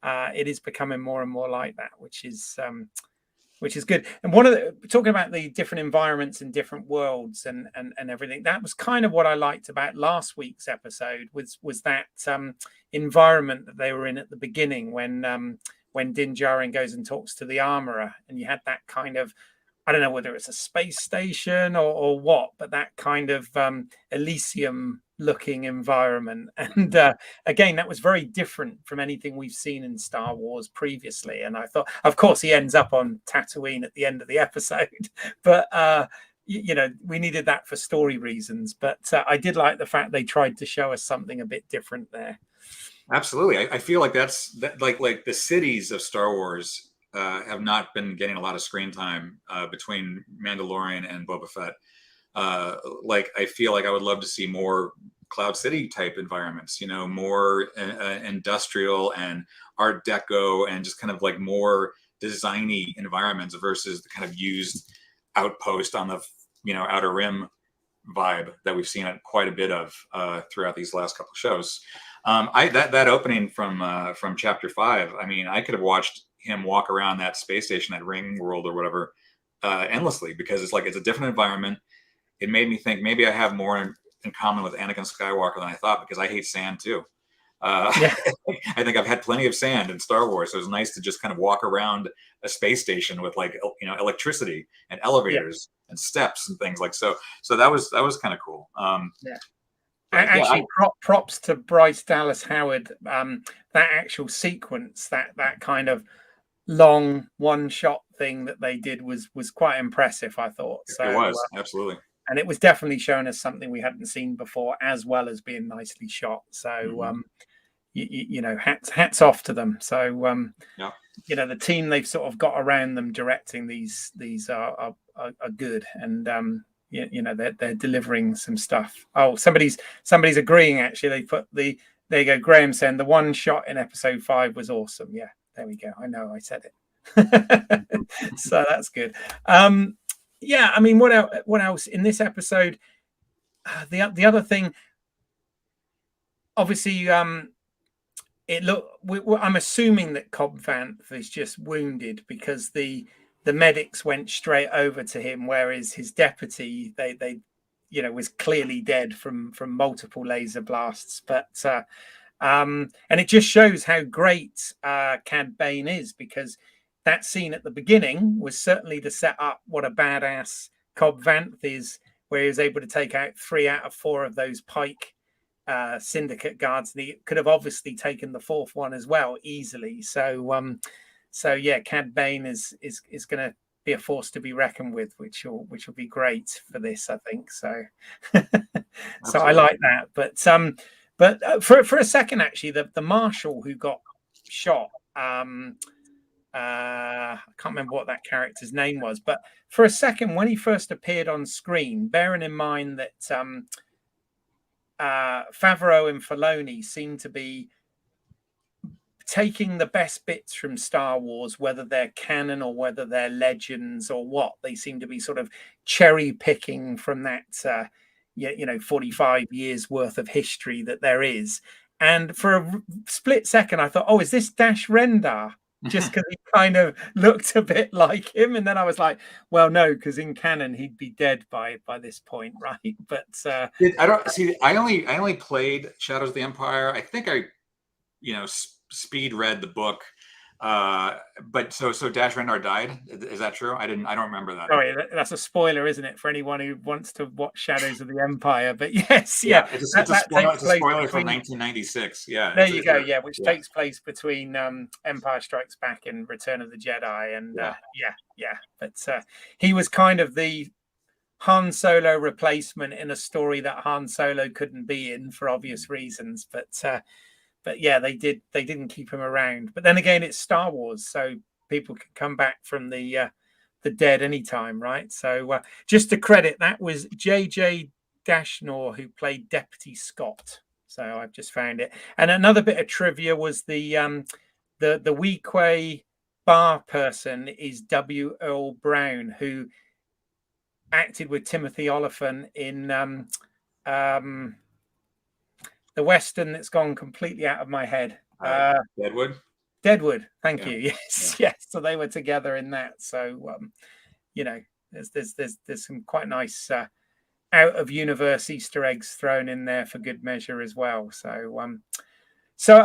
it is becoming more and more like that, which is good. And one of talking about the different environments and different worlds and everything, that was kind of what I liked about last week's episode was that environment that they were in at the beginning when Din Djarin goes and talks to the armorer, and you had that kind of, I don't know whether it's a space station or what, but that kind of Elysium looking environment. And again, that was very different from anything we've seen in Star Wars previously. And I thought, of course, he ends up on Tatooine at the end of the episode, but we needed that for story reasons. But I did like the fact they tried to show us something a bit different there. Absolutely. I feel like that's that, like the cities of Star Wars have not been getting a lot of screen time between Mandalorian and Boba Fett. Like I feel like I would love to see more Cloud City type environments, more industrial and Art Deco and just kind of like more designy environments versus the kind of used outpost on the Outer Rim vibe that we've seen quite a bit of throughout these last couple of shows. That opening from Chapter 5. I mean, I could have watched him walk around that space station, that ring world or whatever, endlessly, because it's a different environment. It made me think maybe I have more in common with Anakin Skywalker than I thought, because I hate sand too. Yeah. I think I've had plenty of sand in Star Wars, so it was nice to just kind of walk around a space station with electricity and elevators and steps and things like so. So that was kind of cool. Yeah. But Actually, props to Bryce Dallas Howard. That actual sequence, that kind of long one shot thing that they did was quite impressive, I thought. So it was absolutely, and it was definitely showing us something we hadn't seen before, as well as being nicely shot. So hats off to them. So yeah. The team they've sort of got around them directing these are good, and they're delivering some stuff. Oh, somebody's agreeing. Actually, they put there you go. Graham saying the one shot in episode 5 was awesome. Yeah, there we go. I know I said it. So that's good. Yeah, I mean, what else in this episode? The other thing, obviously, I'm assuming that Cobb Vanth is just wounded because the medics went straight over to him, whereas his deputy they was clearly dead from multiple laser blasts. But and it just shows how great Cad Bane is, because that scene at the beginning was certainly to set up what a badass Cobb Vanth is, where he was able to take out 3 out of 4 of those Pike syndicate guards. And he could have obviously taken the 4th one as well easily. So yeah, Cad Bane is going to be a force to be reckoned with, which will be great for this, I think. So so I like that. But for a second, actually, the marshal who got shot, I can't remember what that character's name was, but for a second when he first appeared on screen, bearing in mind that Favreau and Filoni seem to be taking the best bits from Star Wars, whether they're canon or whether they're legends or what, they seem to be sort of cherry picking from that 45 years worth of history that there is. And for a split second I thought, oh, is this Dash Rendar? Just because he kind of looked a bit like him. And then I was like, well, no, because in canon he'd be dead by this point, right? But I don't see. I only played Shadows of the Empire. I think I speed read the book. But so Dash Rendar died. Is that true? I don't remember that. Sorry, that's a spoiler, isn't it, for anyone who wants to watch Shadows of the Empire? But yes, it's a spoiler from 1996. Yeah, there you go. Yeah, which takes place between Empire Strikes Back and Return of the Jedi, and But he was kind of the Han Solo replacement in a story that Han Solo couldn't be in for obvious reasons. But yeah, they didn't keep him around. But then again, it's Star Wars, so people can come back from the dead anytime, right? So just to credit, that was JJ Dashnor who played Deputy Scott. So I've just found it. And another bit of trivia was the Weequay bar person is W. Earl Brown, who acted with Timothy Oliphant in the Western that's gone completely out of my head. Deadwood. Deadwood. Thank you. Yes, yes. So they were together in that. So there's some quite nice out of universe Easter eggs thrown in there for good measure as well. So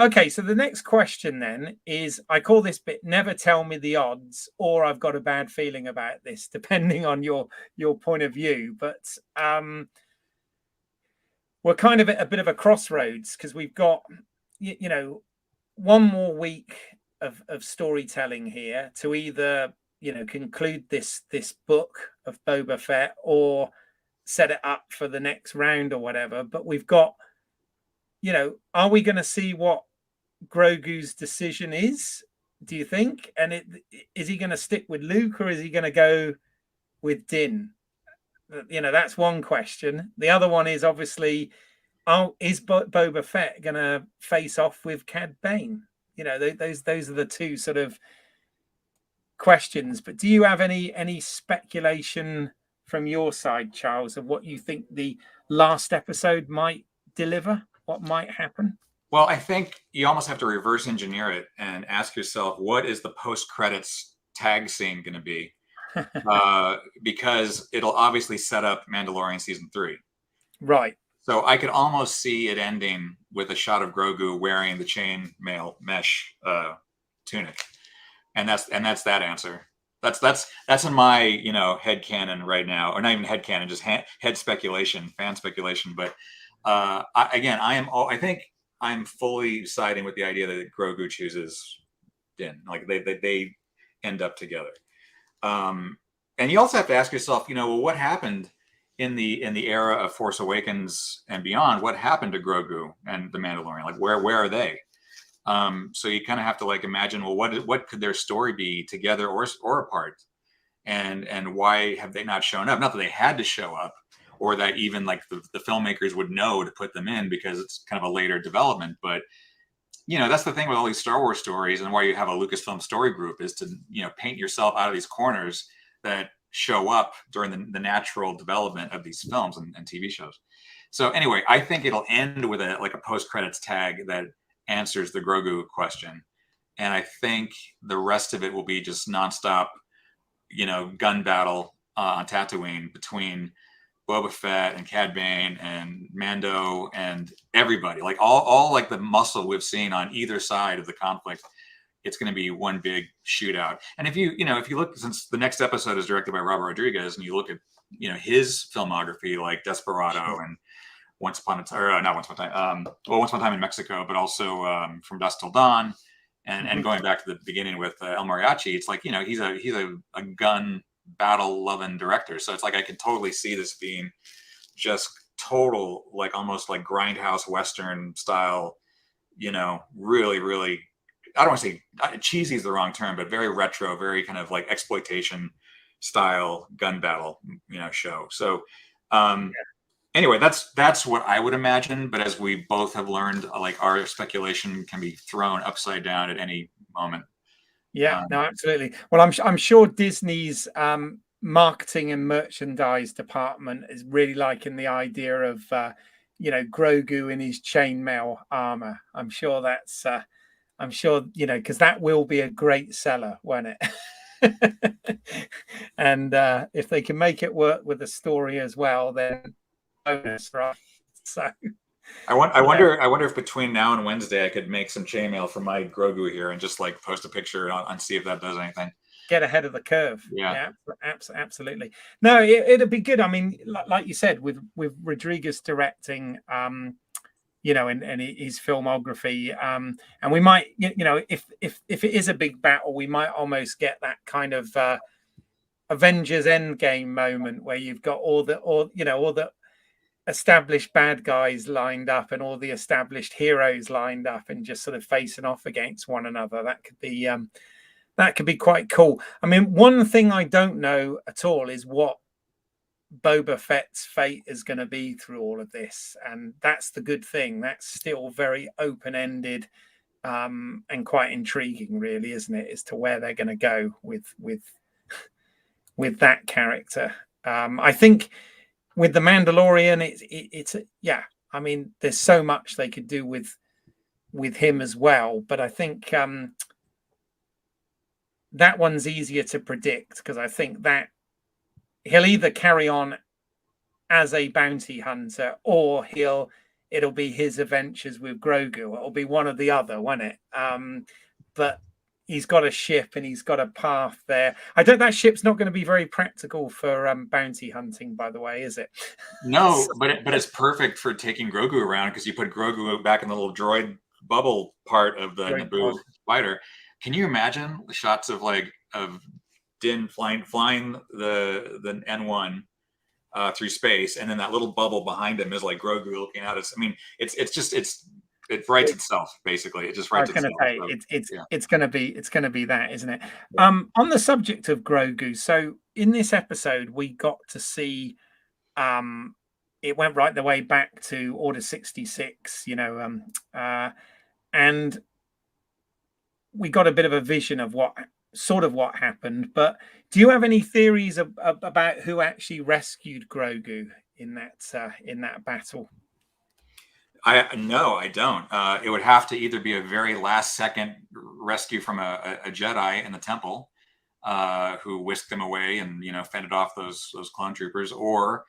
okay. So the next question then is, I call this bit "Never tell me the odds," or "I've got a bad feeling about this," depending on your point of view. But we're kind of at a bit of a crossroads because we've got one more week of storytelling here to either conclude this book of Boba Fett or set it up for the next round or whatever. But we've got, are we going to see what Grogu's decision is, do you think? And is he going to stick with Luke or is he going to go with Din? That's one question. The other one is obviously, is Boba Fett going to face off with Cad Bane? Those are the two sort of questions. But do you have any speculation from your side, Charles, of what you think the last episode might deliver? What might happen? Well, I think you almost have to reverse engineer it and ask yourself, what is the post-credits tag scene going to be? Because it'll obviously set up Mandalorian season 3. Right. So I could almost see it ending with a shot of Grogu wearing the chainmail mesh tunic, and that's that answer. That's in my head canon right now, or not even head canon, just head speculation, fan speculation. But I think I'm fully siding with the idea that Grogu chooses Din. Like they end up together. And you also have to ask yourself, what happened in the era of Force Awakens and beyond? What happened to Grogu and the Mandalorian? Like where are they? So you kind of have to imagine, well, what could their story be together or apart, and why have they not shown up? Not that they had to show up, or that even the filmmakers would know to put them in because it's kind of a later development. But that's the thing with all these Star Wars stories, and why you have a Lucasfilm story group, is to paint yourself out of these corners that show up during the natural development of these films and TV shows. So anyway, I think it'll end with a post-credits tag that answers the Grogu question, and I think the rest of it will be just nonstop, gun battle on Tatooine between Boba Fett and Cad Bane and Mando and everybody, all the muscle we've seen on either side of the conflict. It's going to be one big shootout. And if you look, since the next episode is directed by Robert Rodriguez, and you look at his filmography, like Desperado and Once Upon a Time in Mexico, but also From Dusk Till Dawn, and going back to the beginning with El Mariachi, it's he's a gun battle loving director. So it's I can totally see this being just total, almost grindhouse Western style, really, really, I don't want to say cheesy is the wrong term, but very retro, very kind of exploitation style gun battle, show. So anyway, that's what I would imagine. But as we both have learned, our speculation can be thrown upside down at any moment. Yeah, no, absolutely. Well, I'm sure Disney's marketing and merchandise department is really liking the idea of Grogu in his chainmail armor. I'm sure because that will be a great seller, won't it? And if they can make it work with the story as well, then bonus, right? So I wonder if between now and Wednesday I could make some chainmail for my Grogu here and just post a picture and see if that does anything. Get ahead of the curve. Yeah, absolutely. No, it'd be good. I mean, like you said, with Rodriguez directing, and his filmography, and we might, if it is a big battle, we might almost get that kind of Avengers Endgame moment where you've got all the established bad guys lined up and all the established heroes lined up and just sort of facing off against one another. That could be That could be quite cool. I mean, one thing I don't know at all is what Boba Fett's fate is going to be through all of this, and that's the good thing. That's still very open-ended, and quite intriguing, really, isn't it, as to where they're going to go with that character. I think with the Mandalorian, it's yeah. I mean, there's so much they could do with him as well, but I think that one's easier to predict, because I think that he'll either carry on as a bounty hunter, or it'll be his adventures with Grogu. It'll be one or the other, won't it? But he's got a ship and he's got a path there. That ship's not going to be very practical for bounty hunting, by the way, is it? No, but it's perfect for taking Grogu around, because you put Grogu back in the little droid bubble part of the Naboo fighter. Can you imagine the shots of Din flying the N1 through space, and then that little bubble behind him is like Grogu looking at us? I mean, it writes itself, basically. It just writes itself. I was going to say, it's going to be that, isn't it? Yeah. On the subject of Grogu, so in this episode we got to see, it went right the way back to Order 66, and we got a bit of a vision of what happened. But do you have any theories about who actually rescued Grogu in that battle? No, I don't. It would have to either be a very last second rescue from a Jedi in the temple, who whisked him away and fended off those clone troopers, or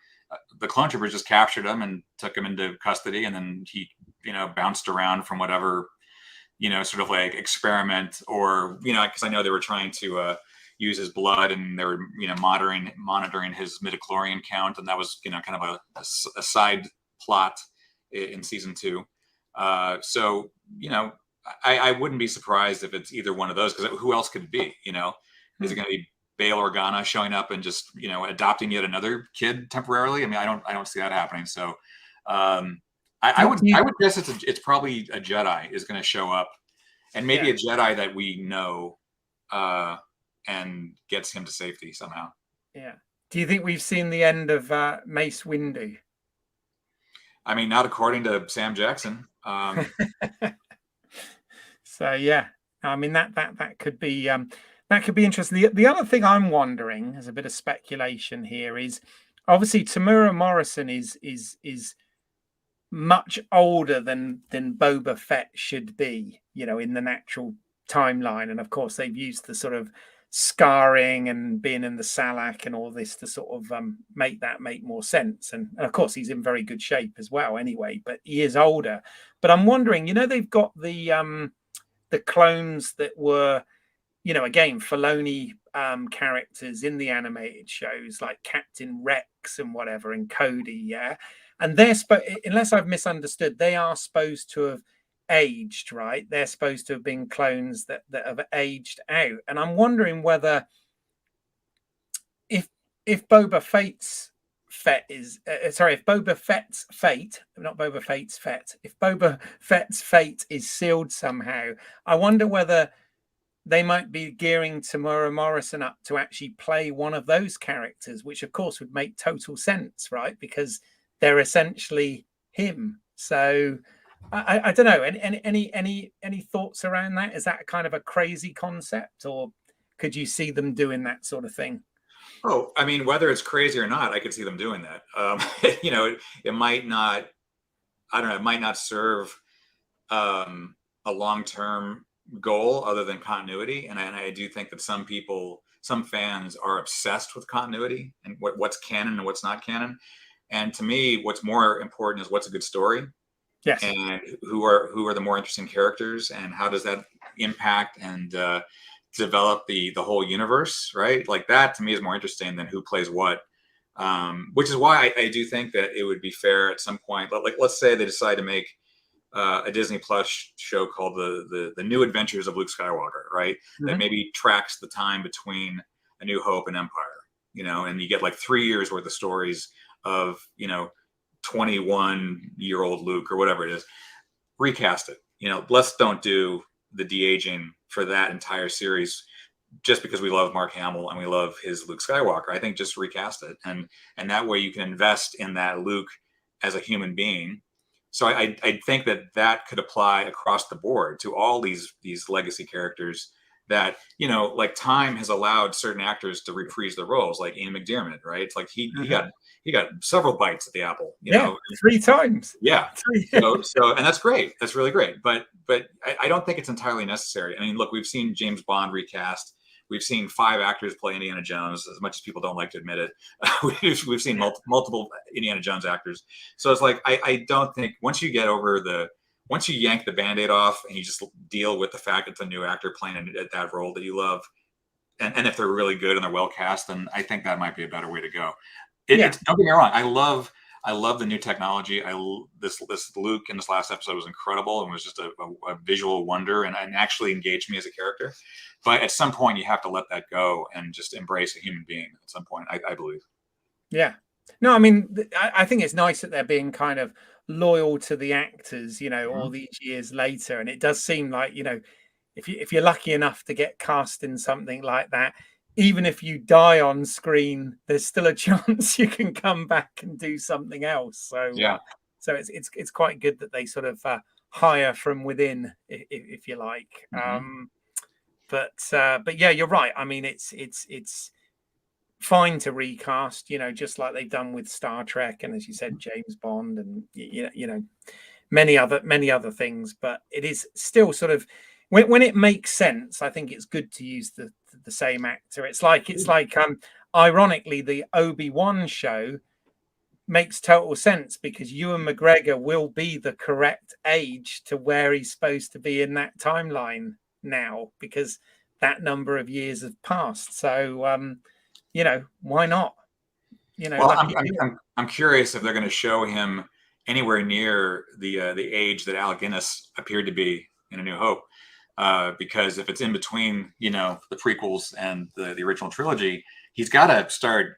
the clone troopers just captured him and took him into custody, and then he bounced around from whatever sort of like experiment, or because I know they were trying to use his blood, and they were monitoring his midichlorian count, and that was kind of a side plot in season 2. So I wouldn't be surprised if it's either one of those, because who else could it be? Is it going to be Bail Organa showing up and just adopting yet another kid temporarily? I mean, I don't see that happening. So I would guess it's probably a Jedi is going to show up, and maybe a Jedi that we know, and gets him to safety somehow. Yeah. Do you think we've seen the end of Mace Windu? I mean, not according to Sam Jackson. So yeah, I mean that could be interesting. The other thing I'm wondering, as a bit of speculation here, is obviously Tamura Morrison is much older than Boba Fett should be, in the natural timeline, and of course they've used the sort of scarring and being in the Salak and all this to sort of make more sense, and of course he's in very good shape as well anyway, but he is older. But I'm wondering, they've got the clones that were again Filoni characters in the animated shows, like Captain Rex and whatever, and Cody, and they're unless I've misunderstood, they are supposed to have aged, right? They're supposed to have been clones that have aged out, and I'm wondering whether if Boba Fett's fate is if Boba Fett's fate, not Boba Fett's fate, if Boba Fett's fate is sealed somehow, I wonder whether they might be gearing Tamura Morrison up to actually play one of those characters, which of course would make total sense, right? Because they're essentially him. So I don't know. Any thoughts around that? Is that kind of a crazy concept, or could you see them doing that sort of thing? Oh, I mean, whether it's crazy or not, I could see them doing that. It might not. I don't know. It might not serve a long-term goal other than continuity, and I do think that some fans are obsessed with continuity and what's canon and what's not canon. And to me, what's more important is what's a good story. Yes. And who are the more interesting characters, and how does that impact and develop the whole universe, right? Like that to me is more interesting than who plays what. Which is why I do think that it would be fair at some point. Like, let's say they decide to make a Disney Plus show called the New Adventures of Luke Skywalker, right? Mm-hmm. That maybe tracks the time between A New Hope and Empire, and you get like 3 years worth of stories of 21-year-old Luke or whatever it is. Recast it. Let's don't do the de-aging for that entire series. just because we love Mark Hamill and we love his Luke Skywalker. I think just recast it, and that way you can invest in that Luke as a human being. So I think that could apply across the board to all these legacy characters that, you know, like time has allowed certain actors to reprise their roles, like Ian McDiarmid, right? It's like he got several bites at the apple, you know. 3 times. Yeah. And that's great. That's really great. But I don't think it's entirely necessary. I mean, look, we've seen James Bond recast. We've seen 5 actors play Indiana Jones, as much as people don't like to admit it. We've seen multiple Indiana Jones actors. So it's like, I don't think once you yank the Band-Aid off and you just deal with the fact it's a new actor playing that role that you love, and if they're really good and they're well cast, then I think that might be a better way to go. Don't get me wrong. I love the new technology. This Luke in this last episode was incredible and was just a visual wonder and actually engaged me as a character. But at some point, you have to let that go and just embrace a human being. At some point, I believe. Yeah. No, I mean, I think it's nice that they're being kind of loyal to the actors, you know, all these years later. And it does seem like, you know, if you're lucky enough to get cast in something like that, even if you die on screen, there's still a chance you can come back and do something else. So yeah, so it's quite good that they sort of hire from within, if you like. But yeah, you're right. I mean, it's fine to recast, you know, just like they've done with Star Trek and, as you said, James Bond and you know many other things. But it is still sort of when it makes sense. I think it's good to use the same actor. It's like ironically, the Obi-Wan show makes total sense because Ewan McGregor will be the correct age to where he's supposed to be in that timeline now, because that number of years have passed. So you know, why not? You know, well, I'm curious if they're going to show him anywhere near the age that Alec Guinness appeared to be in A New Hope, because if it's in between, you know, the prequels and the original trilogy, he's got to start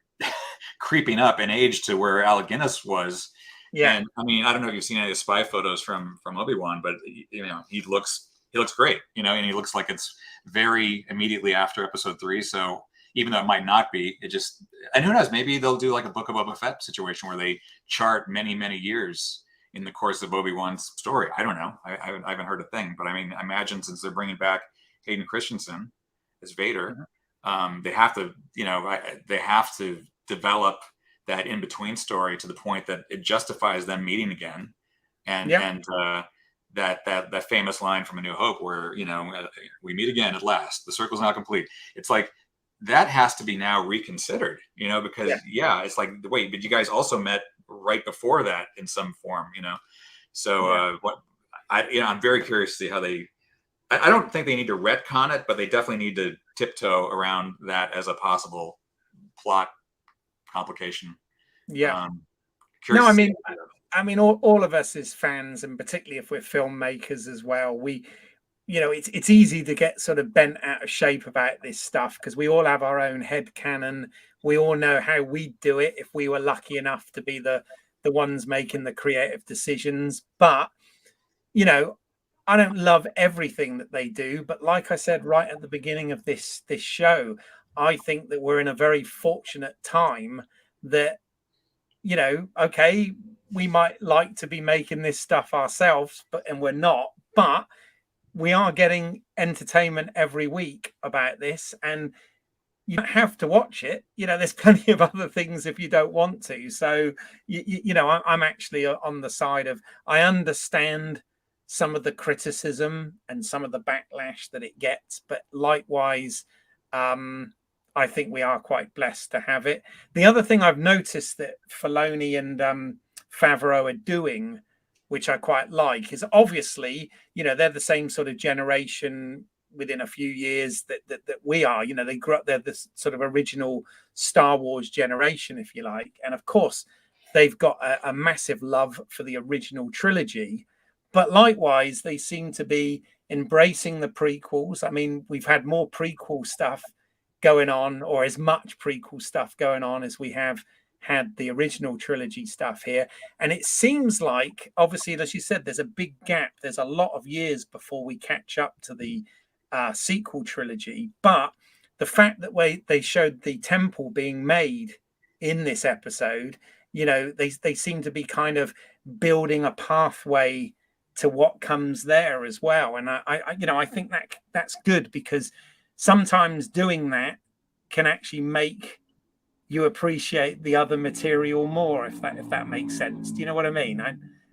creeping up in age to where Alec Guinness was. Yeah. And I mean, I don't know if you've seen any of the spy photos from Obi-Wan, but you know, he looks great, you know, and he looks like it's very immediately after Episode 3. So even though it might not be, it just, and who knows, maybe they'll do like a Book of Boba Fett situation where they chart many years in the course of Obi-Wan's story. I don't know. I haven't heard a thing, but I mean, I imagine since they're bringing back Hayden Christensen as Vader, they have to, you know, they have to develop that in between story to the point that it justifies them meeting again, and that famous line from A New Hope where, you know, we meet again at last. The circle's now complete. It's like that has to be now reconsidered, you know, because it's like, wait, but you guys also met right before that in some form, you know. So I'm very curious to see how they. I don't think they need to retcon it, but they definitely need to tiptoe around that as a possible plot complication. Yeah. No, I mean, all of us as fans, and particularly if we're filmmakers as well, we, you know, it's easy to get sort of bent out of shape about this stuff because we all have our own head canon. We all know how we do it if we were lucky enough to be the ones making the creative decisions. But, you know, I don't love everything that they do. But like I said right at the beginning of this show, I think that we're in a very fortunate time that, you know, okay, we might like to be making this stuff ourselves, and we're not. But we are getting entertainment every week about this, and you don't have to watch it. You know, there's plenty of other things if you don't want to. So, you know, I'm actually on the side of, I understand some of the criticism and some of the backlash that it gets, but likewise, I think we are quite blessed to have it. The other thing I've noticed that Filoni and Favreau are doing, which I quite like, is obviously, you know, they're the same sort of generation within a few years that we are. You know, they grew up, they're this sort of original Star Wars generation, if you like. And of course, they've got a massive love for the original trilogy. But likewise, they seem to be embracing the prequels. I mean, we've had more prequel stuff going on, or as much prequel stuff going on as we have had the original trilogy stuff here. And it seems like, obviously, as you said, there's a big gap. There's a lot of years before we catch up to the sequel trilogy. But the fact that they showed the temple being made in this episode, they seem to be kind of building a pathway to what comes there as well. And I think that's good, because sometimes doing that can actually make you appreciate the other material more, if that makes sense. Do you know what I mean?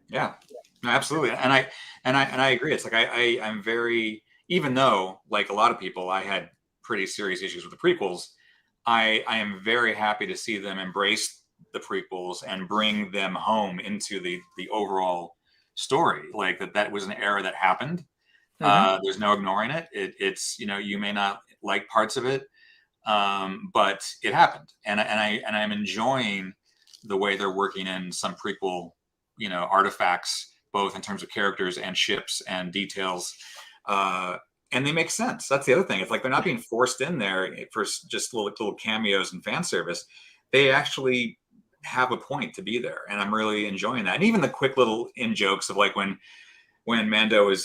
Yeah, no, absolutely. And I agree. It's like I'm very, even though like a lot of people, I had pretty serious issues with the prequels. I am very happy to see them embrace the prequels and bring them home into the overall story. Like that was an era that happened. There's no ignoring it. It's you may not like parts of it, but it happened, and I'm enjoying the way they're working in some prequel artifacts, both in terms of characters and ships and details, and they make sense. That's the other thing. It's like they're not being forced in there for just little cameos and fan service. They actually have a point to be there, and I'm really enjoying that. And even the quick little in jokes of like when Mando is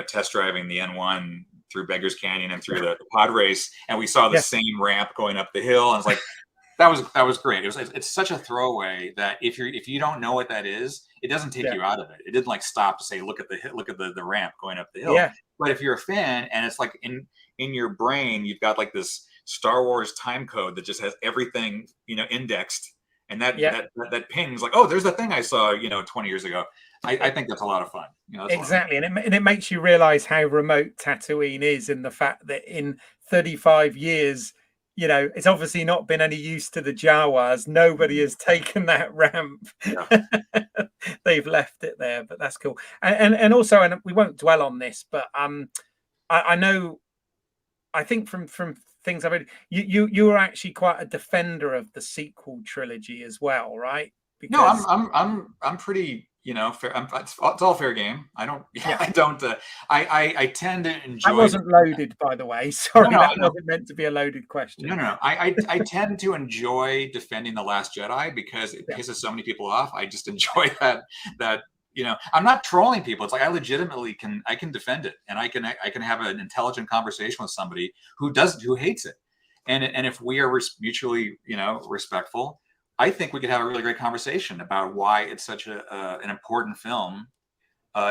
test driving the N1 through Beggar's Canyon and through the pod race, and we saw the same ramp going up the hill, and it's like that was great. It's such a throwaway that if you don't know what that is, it doesn't take you out of it. It didn't like stop to say look at the ramp going up the hill. Yeah. But if you're a fan and it's like in your brain you've got like this Star Wars time code that just has everything indexed, and that pings like, oh, there's the thing I saw 20 years ago. I think that's a lot of fun. Exactly, and it makes you realize how remote Tatooine is, in the fact that in 35 years, it's obviously not been any use to the Jawas. Nobody has taken that ramp. Yeah. They've left it there, but that's cool. And also, and we won't dwell on this, but I know, I think from things I've read, you were actually quite a defender of the sequel trilogy as well, right? Because no, I'm pretty. Fair, it's all fair game. I don't. Yeah. I tend to enjoy. That wasn't loaded, by the way. Sorry, that wasn't meant to be a loaded question. No. I tend to enjoy defending The Last Jedi because it pisses so many people off. I just enjoy that. I'm not trolling people. It's like I legitimately can defend it, and I can have an intelligent conversation with somebody who hates it, and if we are mutually respectful, I think we could have a really great conversation about why it's such an important film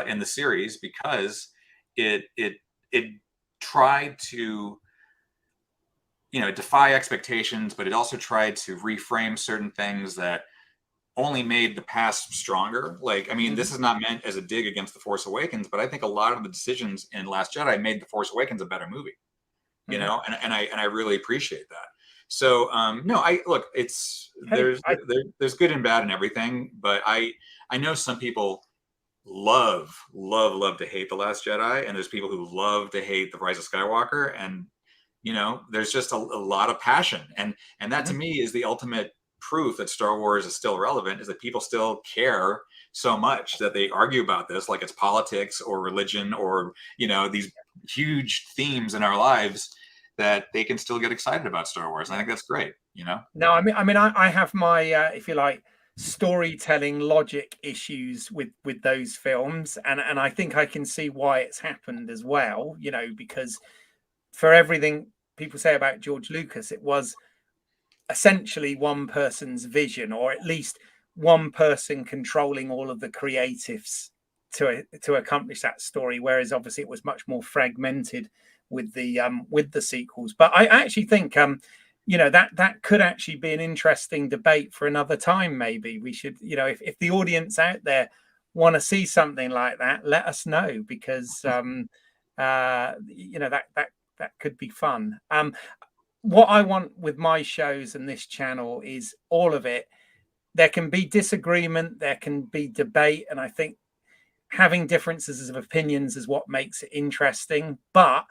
in the series, because it tried to defy expectations, but it also tried to reframe certain things that only made the past stronger. Like, I mean, this is not meant as a dig against The Force Awakens, but I think a lot of the decisions in Last Jedi made The Force Awakens a better movie. And I really appreciate that. So no, look, there's good and bad in everything, but I know some people love to hate The Last Jedi, and there's people who love to hate The Rise of Skywalker, and there's just a lot of passion, and that to me is the ultimate proof that Star Wars is still relevant, is that people still care so much that they argue about this like it's politics or religion or these huge themes in our lives, that they can still get excited about Star Wars. I think that's great, No, I mean, I have my, if you like, storytelling logic issues with those films, and I think I can see why it's happened as well. Because for everything people say about George Lucas, it was essentially one person's vision, or at least one person controlling all of the creatives to accomplish that story. Whereas obviously it was much more fragmented with the sequels. But I actually think that could actually be an interesting debate for another time. Maybe we should, if the audience out there want to see something like that, let us know, because that could be fun. What I want with my shows and this channel is all of it. There can be disagreement, there can be debate, and I think having differences of opinions is what makes it interesting. But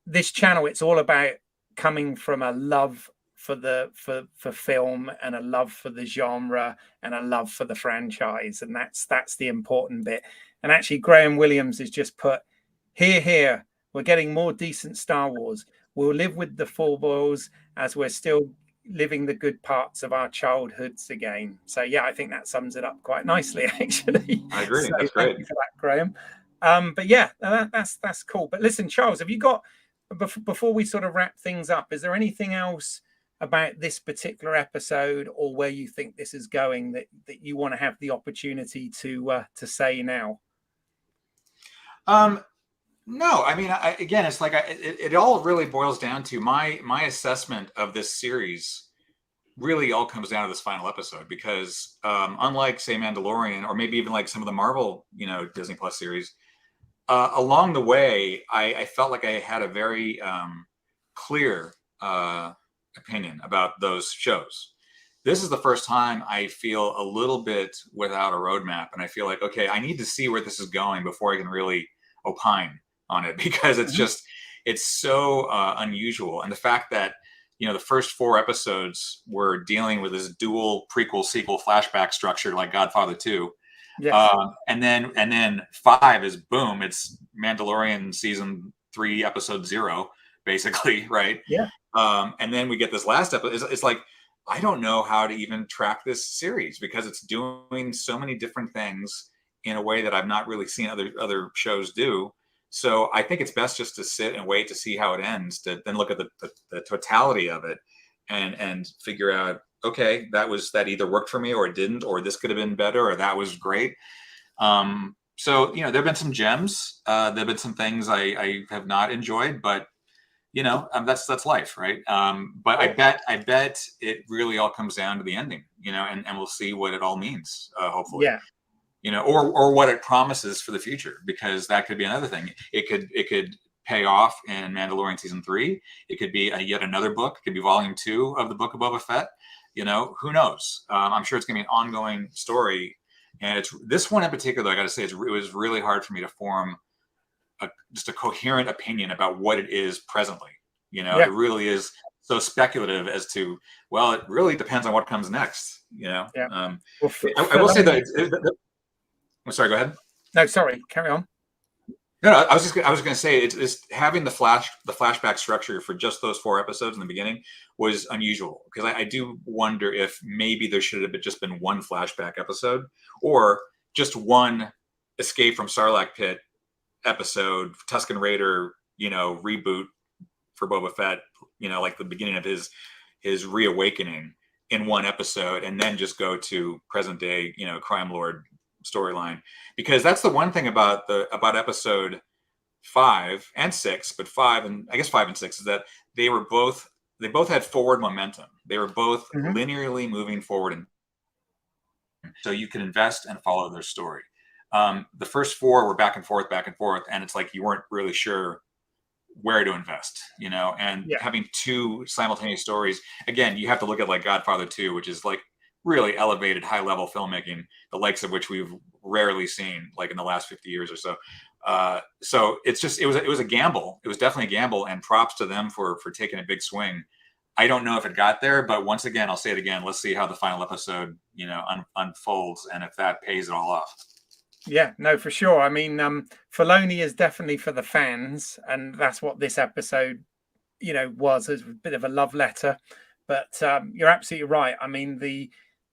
this channel, it's all about coming from a love for film, and a love for the genre, and a love for the franchise, and that's the important bit. And actually, Graham Williams has just put here we're getting more decent Star Wars. We'll live with the foibles as we're still living the good parts of our childhoods again. So yeah, I think that sums it up quite nicely, actually. I agree. So that's great. Thank you for that, Graham. But yeah, that's cool. But listen, Charles, have you got before we sort of wrap things up, is there anything else about this particular episode or where you think this is going that you want to have the opportunity to say now? No, I mean, again, it's like it all really boils down to my assessment of this series. Really, all comes down to this final episode because, unlike say Mandalorian, or maybe even like some of the Marvel, Disney Plus series, along the way, I felt like I had a very clear opinion about those shows. This is the first time I feel a little bit without a roadmap, and I feel like, okay, I need to see where this is going before I can really opine on it, because it's so unusual. And the fact that, the first 4 episodes were dealing with this dual prequel sequel flashback structure like Godfather 2. Yes. And then 5 is boom, it's Mandalorian season 3 episode 0, basically, right? Yeah. And then we get this last episode. It's like, I don't know how to even track this series because it's doing so many different things in a way that I've not really seen other shows do. So I think it's best just to sit and wait to see how it ends, to then look at the totality of it and figure out, okay, that either worked for me or it didn't, or this could have been better, or that was great. So, there've been some gems. There've been some things I have not enjoyed, but that's life, right? But I bet it really all comes down to the ending, and we'll see what it all means, hopefully. Yeah. Or what it promises for the future, because that could be another thing. It could pay off in Mandalorian season 3. It could be yet another book. It could be volume 2 of the book of Boba Fett. Who knows? I'm sure it's going to be an ongoing story. And it's this one in particular, I got to say, it was really hard for me to form just a coherent opinion about what it is presently. It really is so speculative as to, well, it really depends on what comes next. Yeah. I will say that. I'm sorry, go ahead. No, sorry, carry on. No, I was going to say it's having the flashback structure for just those 4 episodes in the beginning was unusual, because I do wonder if maybe there should have just been one flashback episode, or just one Escape from Sarlacc Pit episode, Tusken Raider, reboot for Boba Fett, like the beginning of his reawakening in one episode, and then just go to present day, crime lord storyline. Because that's the one thing about episode 5 and 6, but 5 and 6 is that they both had forward momentum. They were both linearly moving forward, and so you can invest and follow their story. The first 4 were back and forth, and it's like you weren't really sure where to invest, and having 2 simultaneous stories. Again, you have to look at like Godfather 2, which is like really elevated, high level filmmaking, the likes of which we've rarely seen, like in the last 50 years or so. So it was a gamble. It was definitely a gamble, and props to them for taking a big swing. I don't know if it got there, but once again, I'll say it again. Let's see how the final episode, unfolds, and if that pays it all off. Yeah, no, for sure. I mean, Filoni is definitely for the fans, and that's what this episode, was a bit of a love letter. But you're absolutely right. I mean, the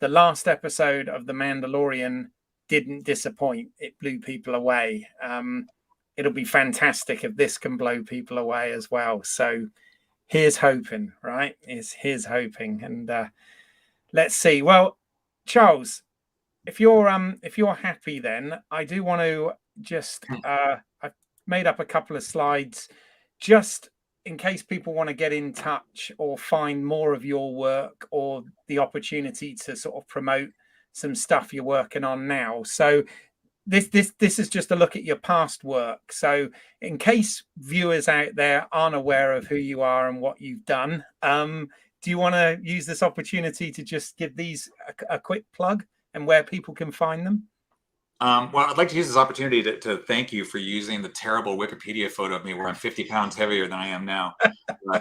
last episode of The Mandalorian didn't disappoint. It blew people away. It'll be fantastic if this can blow people away as well. So here's hoping, right? Here's hoping, and let's see. Well, Charles, if you're happy, then I do want to just I've made up a couple of slides just in case people want to get in touch or find more of your work, or the opportunity to sort of promote some stuff you're working on now. So this is just a look at your past work. So in case viewers out there aren't aware of who you are and what you've done, do you want to use this opportunity to just give these a quick plug and where people can find them? Well, I'd like to use this opportunity to thank you for using the terrible Wikipedia photo of me where I'm 50 pounds heavier than I am now.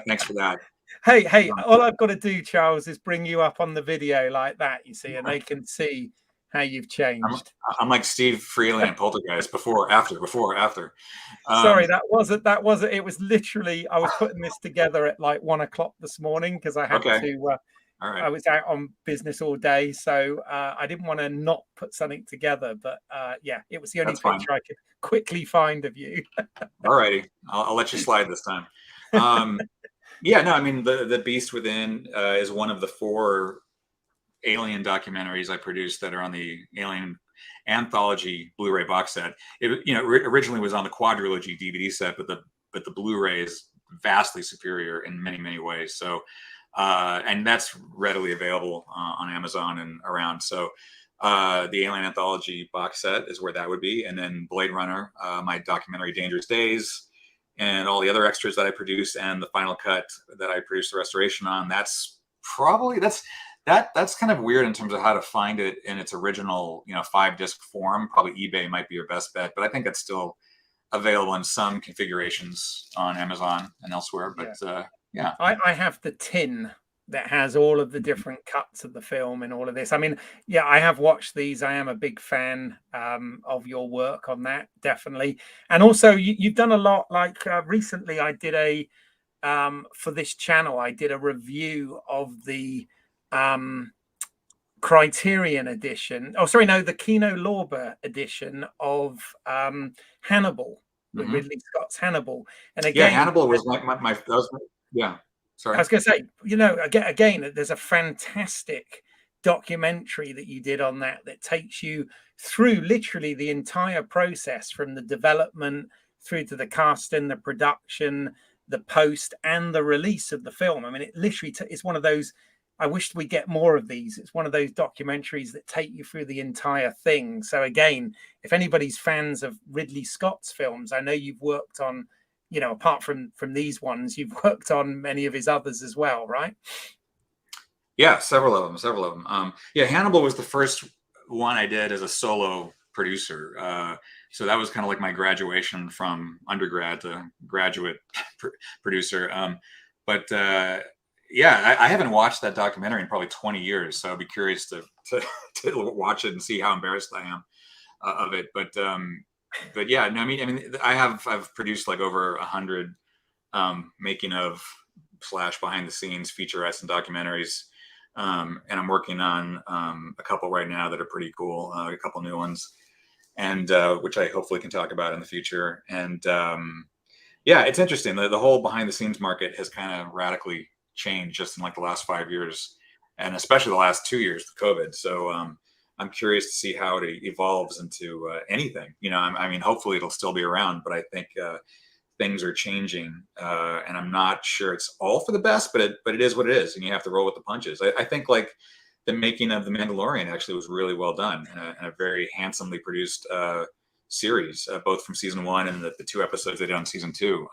Thanks for that. Hey, all I've got to do, Charles, is bring you up on the video like that, you see, and they can see how you've changed. I'm like Steve Freeland in Poltergeist, before, after. Sorry, that wasn't. It was literally, I was putting this together at like 1 o'clock this morning because I had to. All right. I was out on business all day, so I didn't want to not put something together. But it was the only picture I could quickly find of you. All righty, I'll let you slide this time. Yeah, no, I mean the Beast Within is one of the 4 Alien documentaries I produced that are on the Alien Anthology Blu-ray box set. It originally was on the quadrilogy DVD set, but the Blu-ray is vastly superior in many ways. So, and that's readily available on Amazon and around. So, the Alien Anthology box set is where that would be, and then Blade Runner, my documentary Dangerous Days, and all the other extras that I produced, and the final cut that I produced the restoration on. That's kind of weird in terms of how to find it in its original 5-disc form. Probably eBay might be your best bet, but I think it's still available in some configurations on Amazon and elsewhere. But yeah. I have the tin that has all of the different cuts of the film and all of this. I mean, yeah, I have watched these. I am a big fan of your work on that, definitely. And also, you've done a lot. Like recently, I did for this channel, I did a review of the Criterion edition. Oh, sorry, no, the Kino Lorber edition of Hannibal, with Ridley Scott's Hannibal. And again, Hannibal was yeah. Sorry. I was going to say, again, there's a fantastic documentary that you did on that takes you through literally the entire process, from the development through to the casting, the production, the post, and the release of the film. I mean, it literally is one of those. I wish we get more of these. It's one of those documentaries that take you through the entire thing. So again, if anybody's fans of Ridley Scott's films, I know you've worked on, apart from these ones, you've worked on many of his others as well, right? Yeah, several of them. Yeah, Hannibal was the first one I did as a solo producer. So that was kind of like my graduation from undergrad to graduate producer. But yeah, I haven't watched that documentary in probably 20 years, so I'd be curious to watch it and see how embarrassed I am of it. But yeah, no, I mean, I've produced like over 100 making of / behind the scenes featurettes and documentaries, and I'm working on a couple right now that are pretty cool, a couple new ones, and which I hopefully can talk about in the future. And yeah, it's interesting. The whole behind the scenes market has kind of radically changed just in like the last 5 years, and especially the last 2 years of COVID. So I'm curious to see how it evolves into anything. I mean, hopefully it'll still be around, but I think things are changing, and I'm not sure it's all for the best, but it is what it is, and you have to roll with the punches. I think like the making of The Mandalorian actually was really well done, and a very handsomely produced series, both from season 1 and the 2 episodes they did on season 2.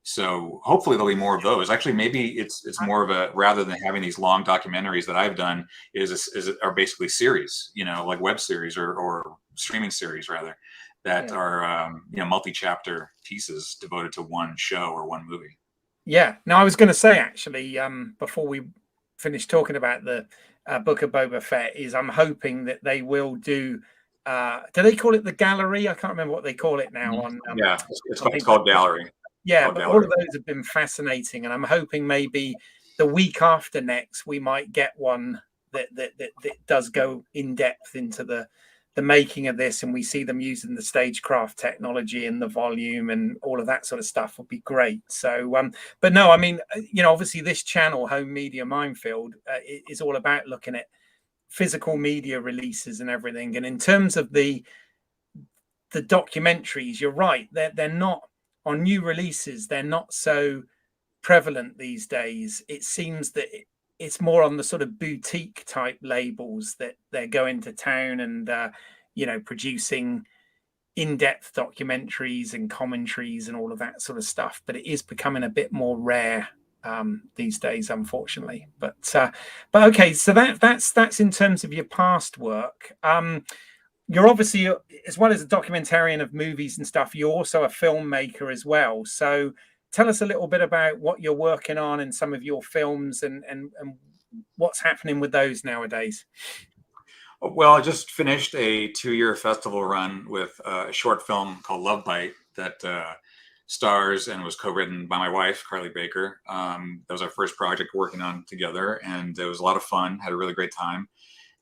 So hopefully there'll be more of those. Actually, maybe it's more of a, rather than having these long documentaries that I've done, are basically series, like web series or streaming series rather, that are multi-chapter pieces devoted to one show or one movie. Yeah. Now I was going to say, actually, before we finish talking about the Book of Boba Fett, is I'm hoping that they will do. Do they call it the gallery? I can't remember what they call it now. On yeah, it's called gallery. Yeah, but all of those have been fascinating, and I'm hoping maybe the week after next we might get one that does go in depth into the making of this, and we see them using the stagecraft technology and the volume and all of that sort of stuff would be great. So, but no, I mean, obviously this channel, Home Media Minefield, is all about looking at physical media releases and everything. And in terms of the documentaries, you're right, they're not. On new releases, they're not so prevalent these days. It seems that it's more on the sort of boutique type labels that they're going to town and producing in-depth documentaries and commentaries and all of that sort of stuff. But it is becoming a bit more rare these days, unfortunately. But okay, so that's in terms of your past work. You're obviously, as well as a documentarian of movies and stuff, you're also a filmmaker as well. So tell us a little bit about what you're working on and some of your films and what's happening with those nowadays. Well, I just finished a 2-year festival run with a short film called Love Bite that stars and was co-written by my wife, Carly Baker. That was our first project working on together, and it was a lot of fun, had a really great time.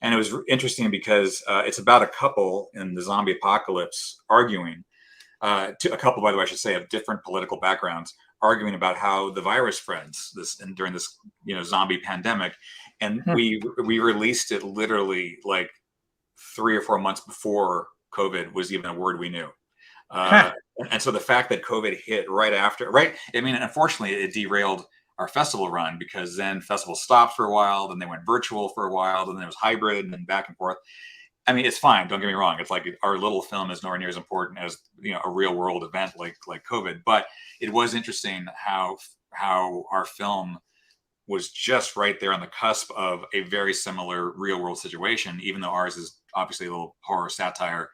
And it was interesting because it's about a couple in the zombie apocalypse arguing, to a couple, by the way, I should say, of different political backgrounds, arguing about how the virus spreads during this zombie pandemic, and we released it literally like 3 or 4 months before COVID was even a word we knew. And so the fact that COVID hit right after, right? I mean, unfortunately, it derailed our festival run, because then festivals stopped for a while, then they went virtual for a while, then there was hybrid, and then back and forth. I mean, it's fine. Don't get me wrong. It's like our little film is nowhere near as important as a real world event like COVID. But it was interesting how our film was just right there on the cusp of a very similar real world situation, even though ours is obviously a little horror satire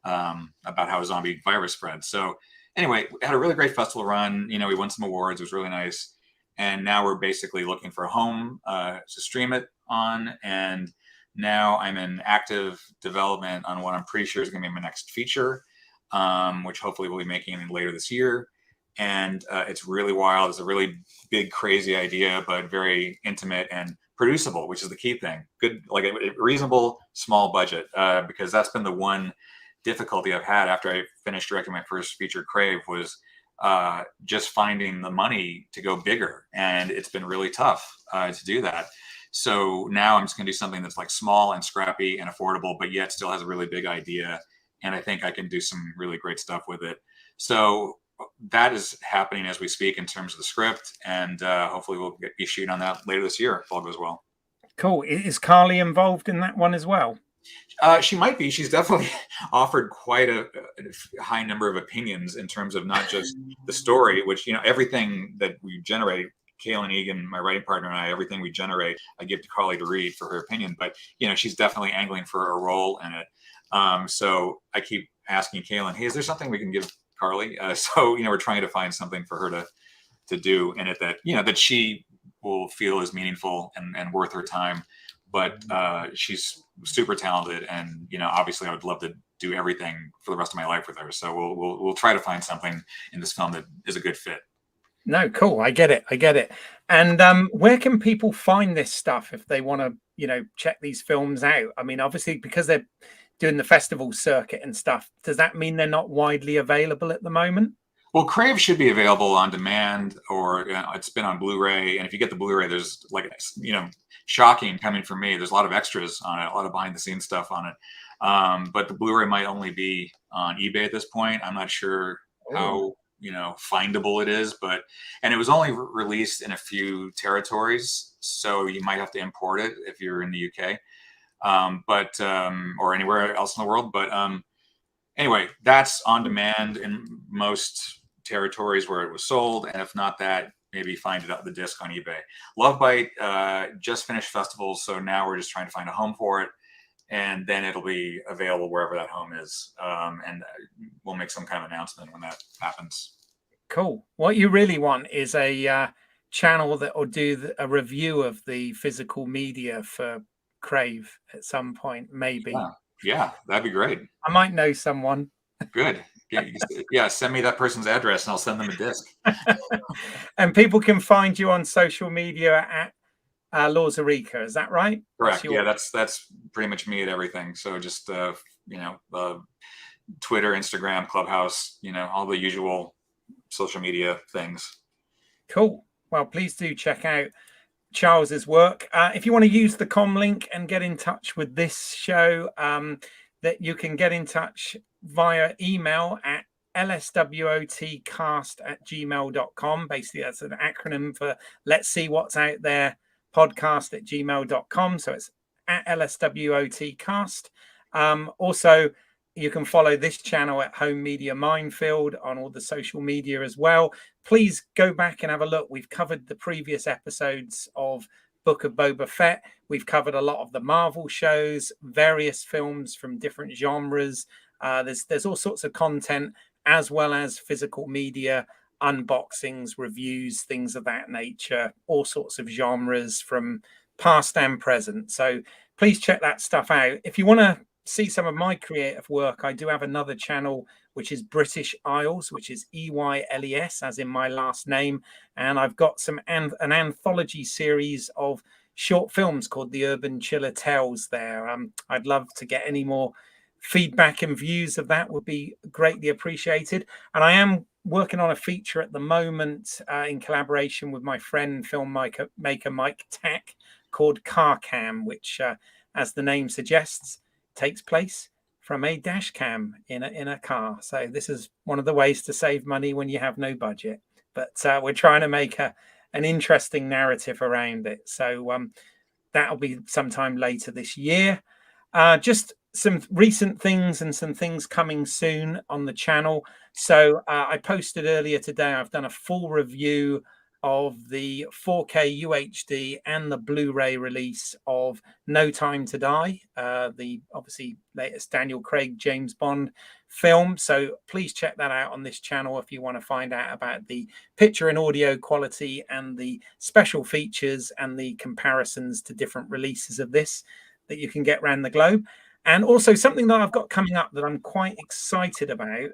about how a zombie virus spread. So anyway, we had a really great festival run. We won some awards. It was really nice. And now we're basically looking for a home to stream it on. And now I'm in active development on what I'm pretty sure is going to be my next feature, which hopefully we'll be making later this year. And it's really wild. It's a really big, crazy idea, but very intimate and producible, which is the key thing. Good, like a reasonable, small budget, because that's been the one difficulty I've had after I finished directing my first feature, Crave, was just finding the money to go bigger. And it's been really tough to do that. So now I'm just going to do something that's like small and scrappy and affordable, but yet still has a really big idea. And I think I can do some really great stuff with it. So that is happening as we speak in terms of the script. And hopefully we'll be shooting on that later this year if all goes well. Cool. Is Carly involved in that one as well? She might be. She's definitely offered quite a high number of opinions in terms of not just the story, which, everything that we generate, Kaylin Egan, my writing partner, and I, everything we generate, I give to Carly to read for her opinion. But, she's definitely angling for a role in it. So I keep asking Kaylin, hey, is there something we can give Carly? So, we're trying to find something for her to do in it that, that she will feel is meaningful and worth her time. But she's super talented, and obviously I would love to do everything for the rest of my life with her. So we'll try to find something in this film that is a good fit. No, cool. I get it. And where can people find this stuff if they want to, check these films out? I mean, obviously, because they're doing the festival circuit and stuff, does that mean they're not widely available at the moment? Well, Crave should be available on demand, or it's been on Blu-ray. And if you get the Blu-ray, there's shocking coming from me. There's a lot of extras on it, a lot of behind-the-scenes stuff on it. But the Blu-ray might only be on eBay at this point. I'm not sure how findable it is, and it was only released in a few territories, so you might have to import it if you're in the UK, or anywhere else in the world. But anyway, that's on demand in most territories where it was sold, and if not that, maybe find it out the disc on eBay. Love Bite just finished festivals, so now we're just trying to find a home for it, and then it'll be available wherever that home is, and we'll make some kind of announcement when that happens. Cool. What you really want is a channel that will do a review of the physical media for Crave at some point, maybe. Yeah, that'd be great. I might know someone. Good. Yeah, send me that person's address and I'll send them a disc. And people can find you on social media at Lawsarica, is that right? Correct. Yeah, that's pretty much me at everything. So just Twitter, Instagram, Clubhouse, all the usual social media things. Cool. Well, please do check out Charles's work. If you want to use the com link and get in touch with this show, that you can get in touch via email at lswotcast@gmail.com. Basically, that's an acronym for Let's See What's Out There podcast@gmail.com. So it's at LSWOTcast. Also, you can follow this channel at Home Media Minefield on all the social media as well. Please go back and have a look. We've covered the previous episodes of Book of Boba Fett. We've covered a lot of the Marvel shows, various films from different genres. There's all sorts of content, as well as physical media, unboxings, reviews, things of that nature, all sorts of genres from past and present. So please check that stuff out. If you want to see some of my creative work, I do have another channel, which is British Isles, which is EYLES, as in my last name. And I've got an anthology series of short films called The Urban Chiller Tales there. I'd love to get any more feedback and views of that would be greatly appreciated. And I am working on a feature at the moment in collaboration with my friend filmmaker Mike Tack called Car Cam, which, as the name suggests, takes place from a dash cam in a car. So this is one of the ways to save money when you have no budget. But we're trying to make an interesting narrative around it. So that'll be sometime later this year. Just some recent things and some things coming soon on the channel. So I posted earlier today, I've done a full review of the 4K UHD and the Blu-ray release of No Time to Die, the obviously latest Daniel Craig James Bond film. So please check that out on this channel if you want to find out about the picture and audio quality and the special features and the comparisons to different releases of this that you can get around the globe. And also something that I've got coming up that I'm quite excited about.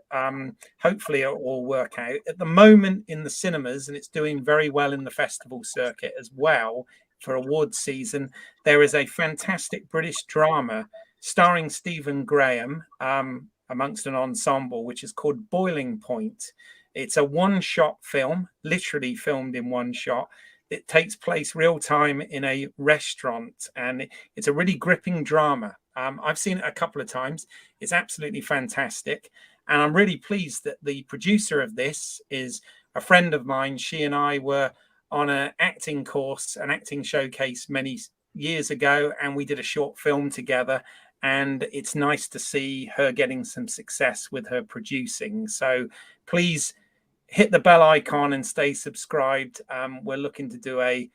Hopefully it will all work out. At the moment in the cinemas, and it's doing very well in the festival circuit as well for awards season, there is a fantastic British drama starring Stephen Graham amongst an ensemble, which is called Boiling Point. It's a one-shot film, literally filmed in one shot. It takes place real time in a restaurant, and it's a really gripping drama. I've seen it a couple of times. It's absolutely fantastic. And I'm really pleased that the producer of this is a friend of mine. She and I were on an acting course, an acting showcase many years ago, and we did a short film together. And it's nice to see her getting some success with her producing. So please hit the bell icon and stay subscribed. We're looking to do a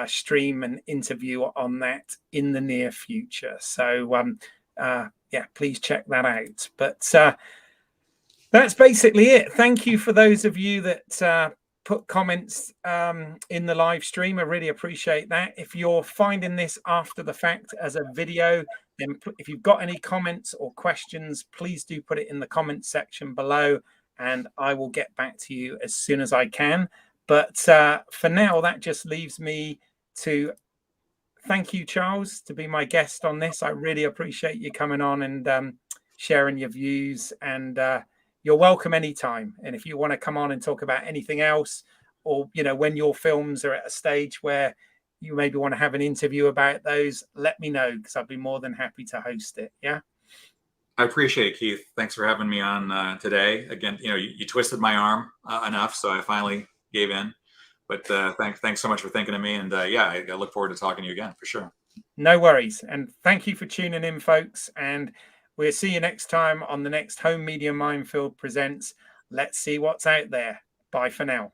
stream and interview on that in the near future. So yeah, please check that out. But that's basically it. Thank you for those of you that put comments in the live stream. I really appreciate that. If you're finding this after the fact as a video, then if you've got any comments or questions, please do put it in the comments section below, and I will get back to you as soon as I can. But for now, that just leaves me to thank you, Charles, to be my guest on this. I really appreciate you coming on and sharing your views. And you're welcome anytime. And if you want to come on and talk about anything else, or when your films are at a stage where you maybe want to have an interview about those, let me know, because I'd be more than happy to host it. Yeah. I appreciate it, Keith. Thanks for having me on today. Again, you twisted my arm enough, so I finally gave in. But thanks so much for thinking of me. And yeah, I look forward to talking to you again for sure. No worries. And thank you for tuning in, folks. And we'll see you next time on the next Home Media Minefield Presents. Let's see what's out there. Bye for now.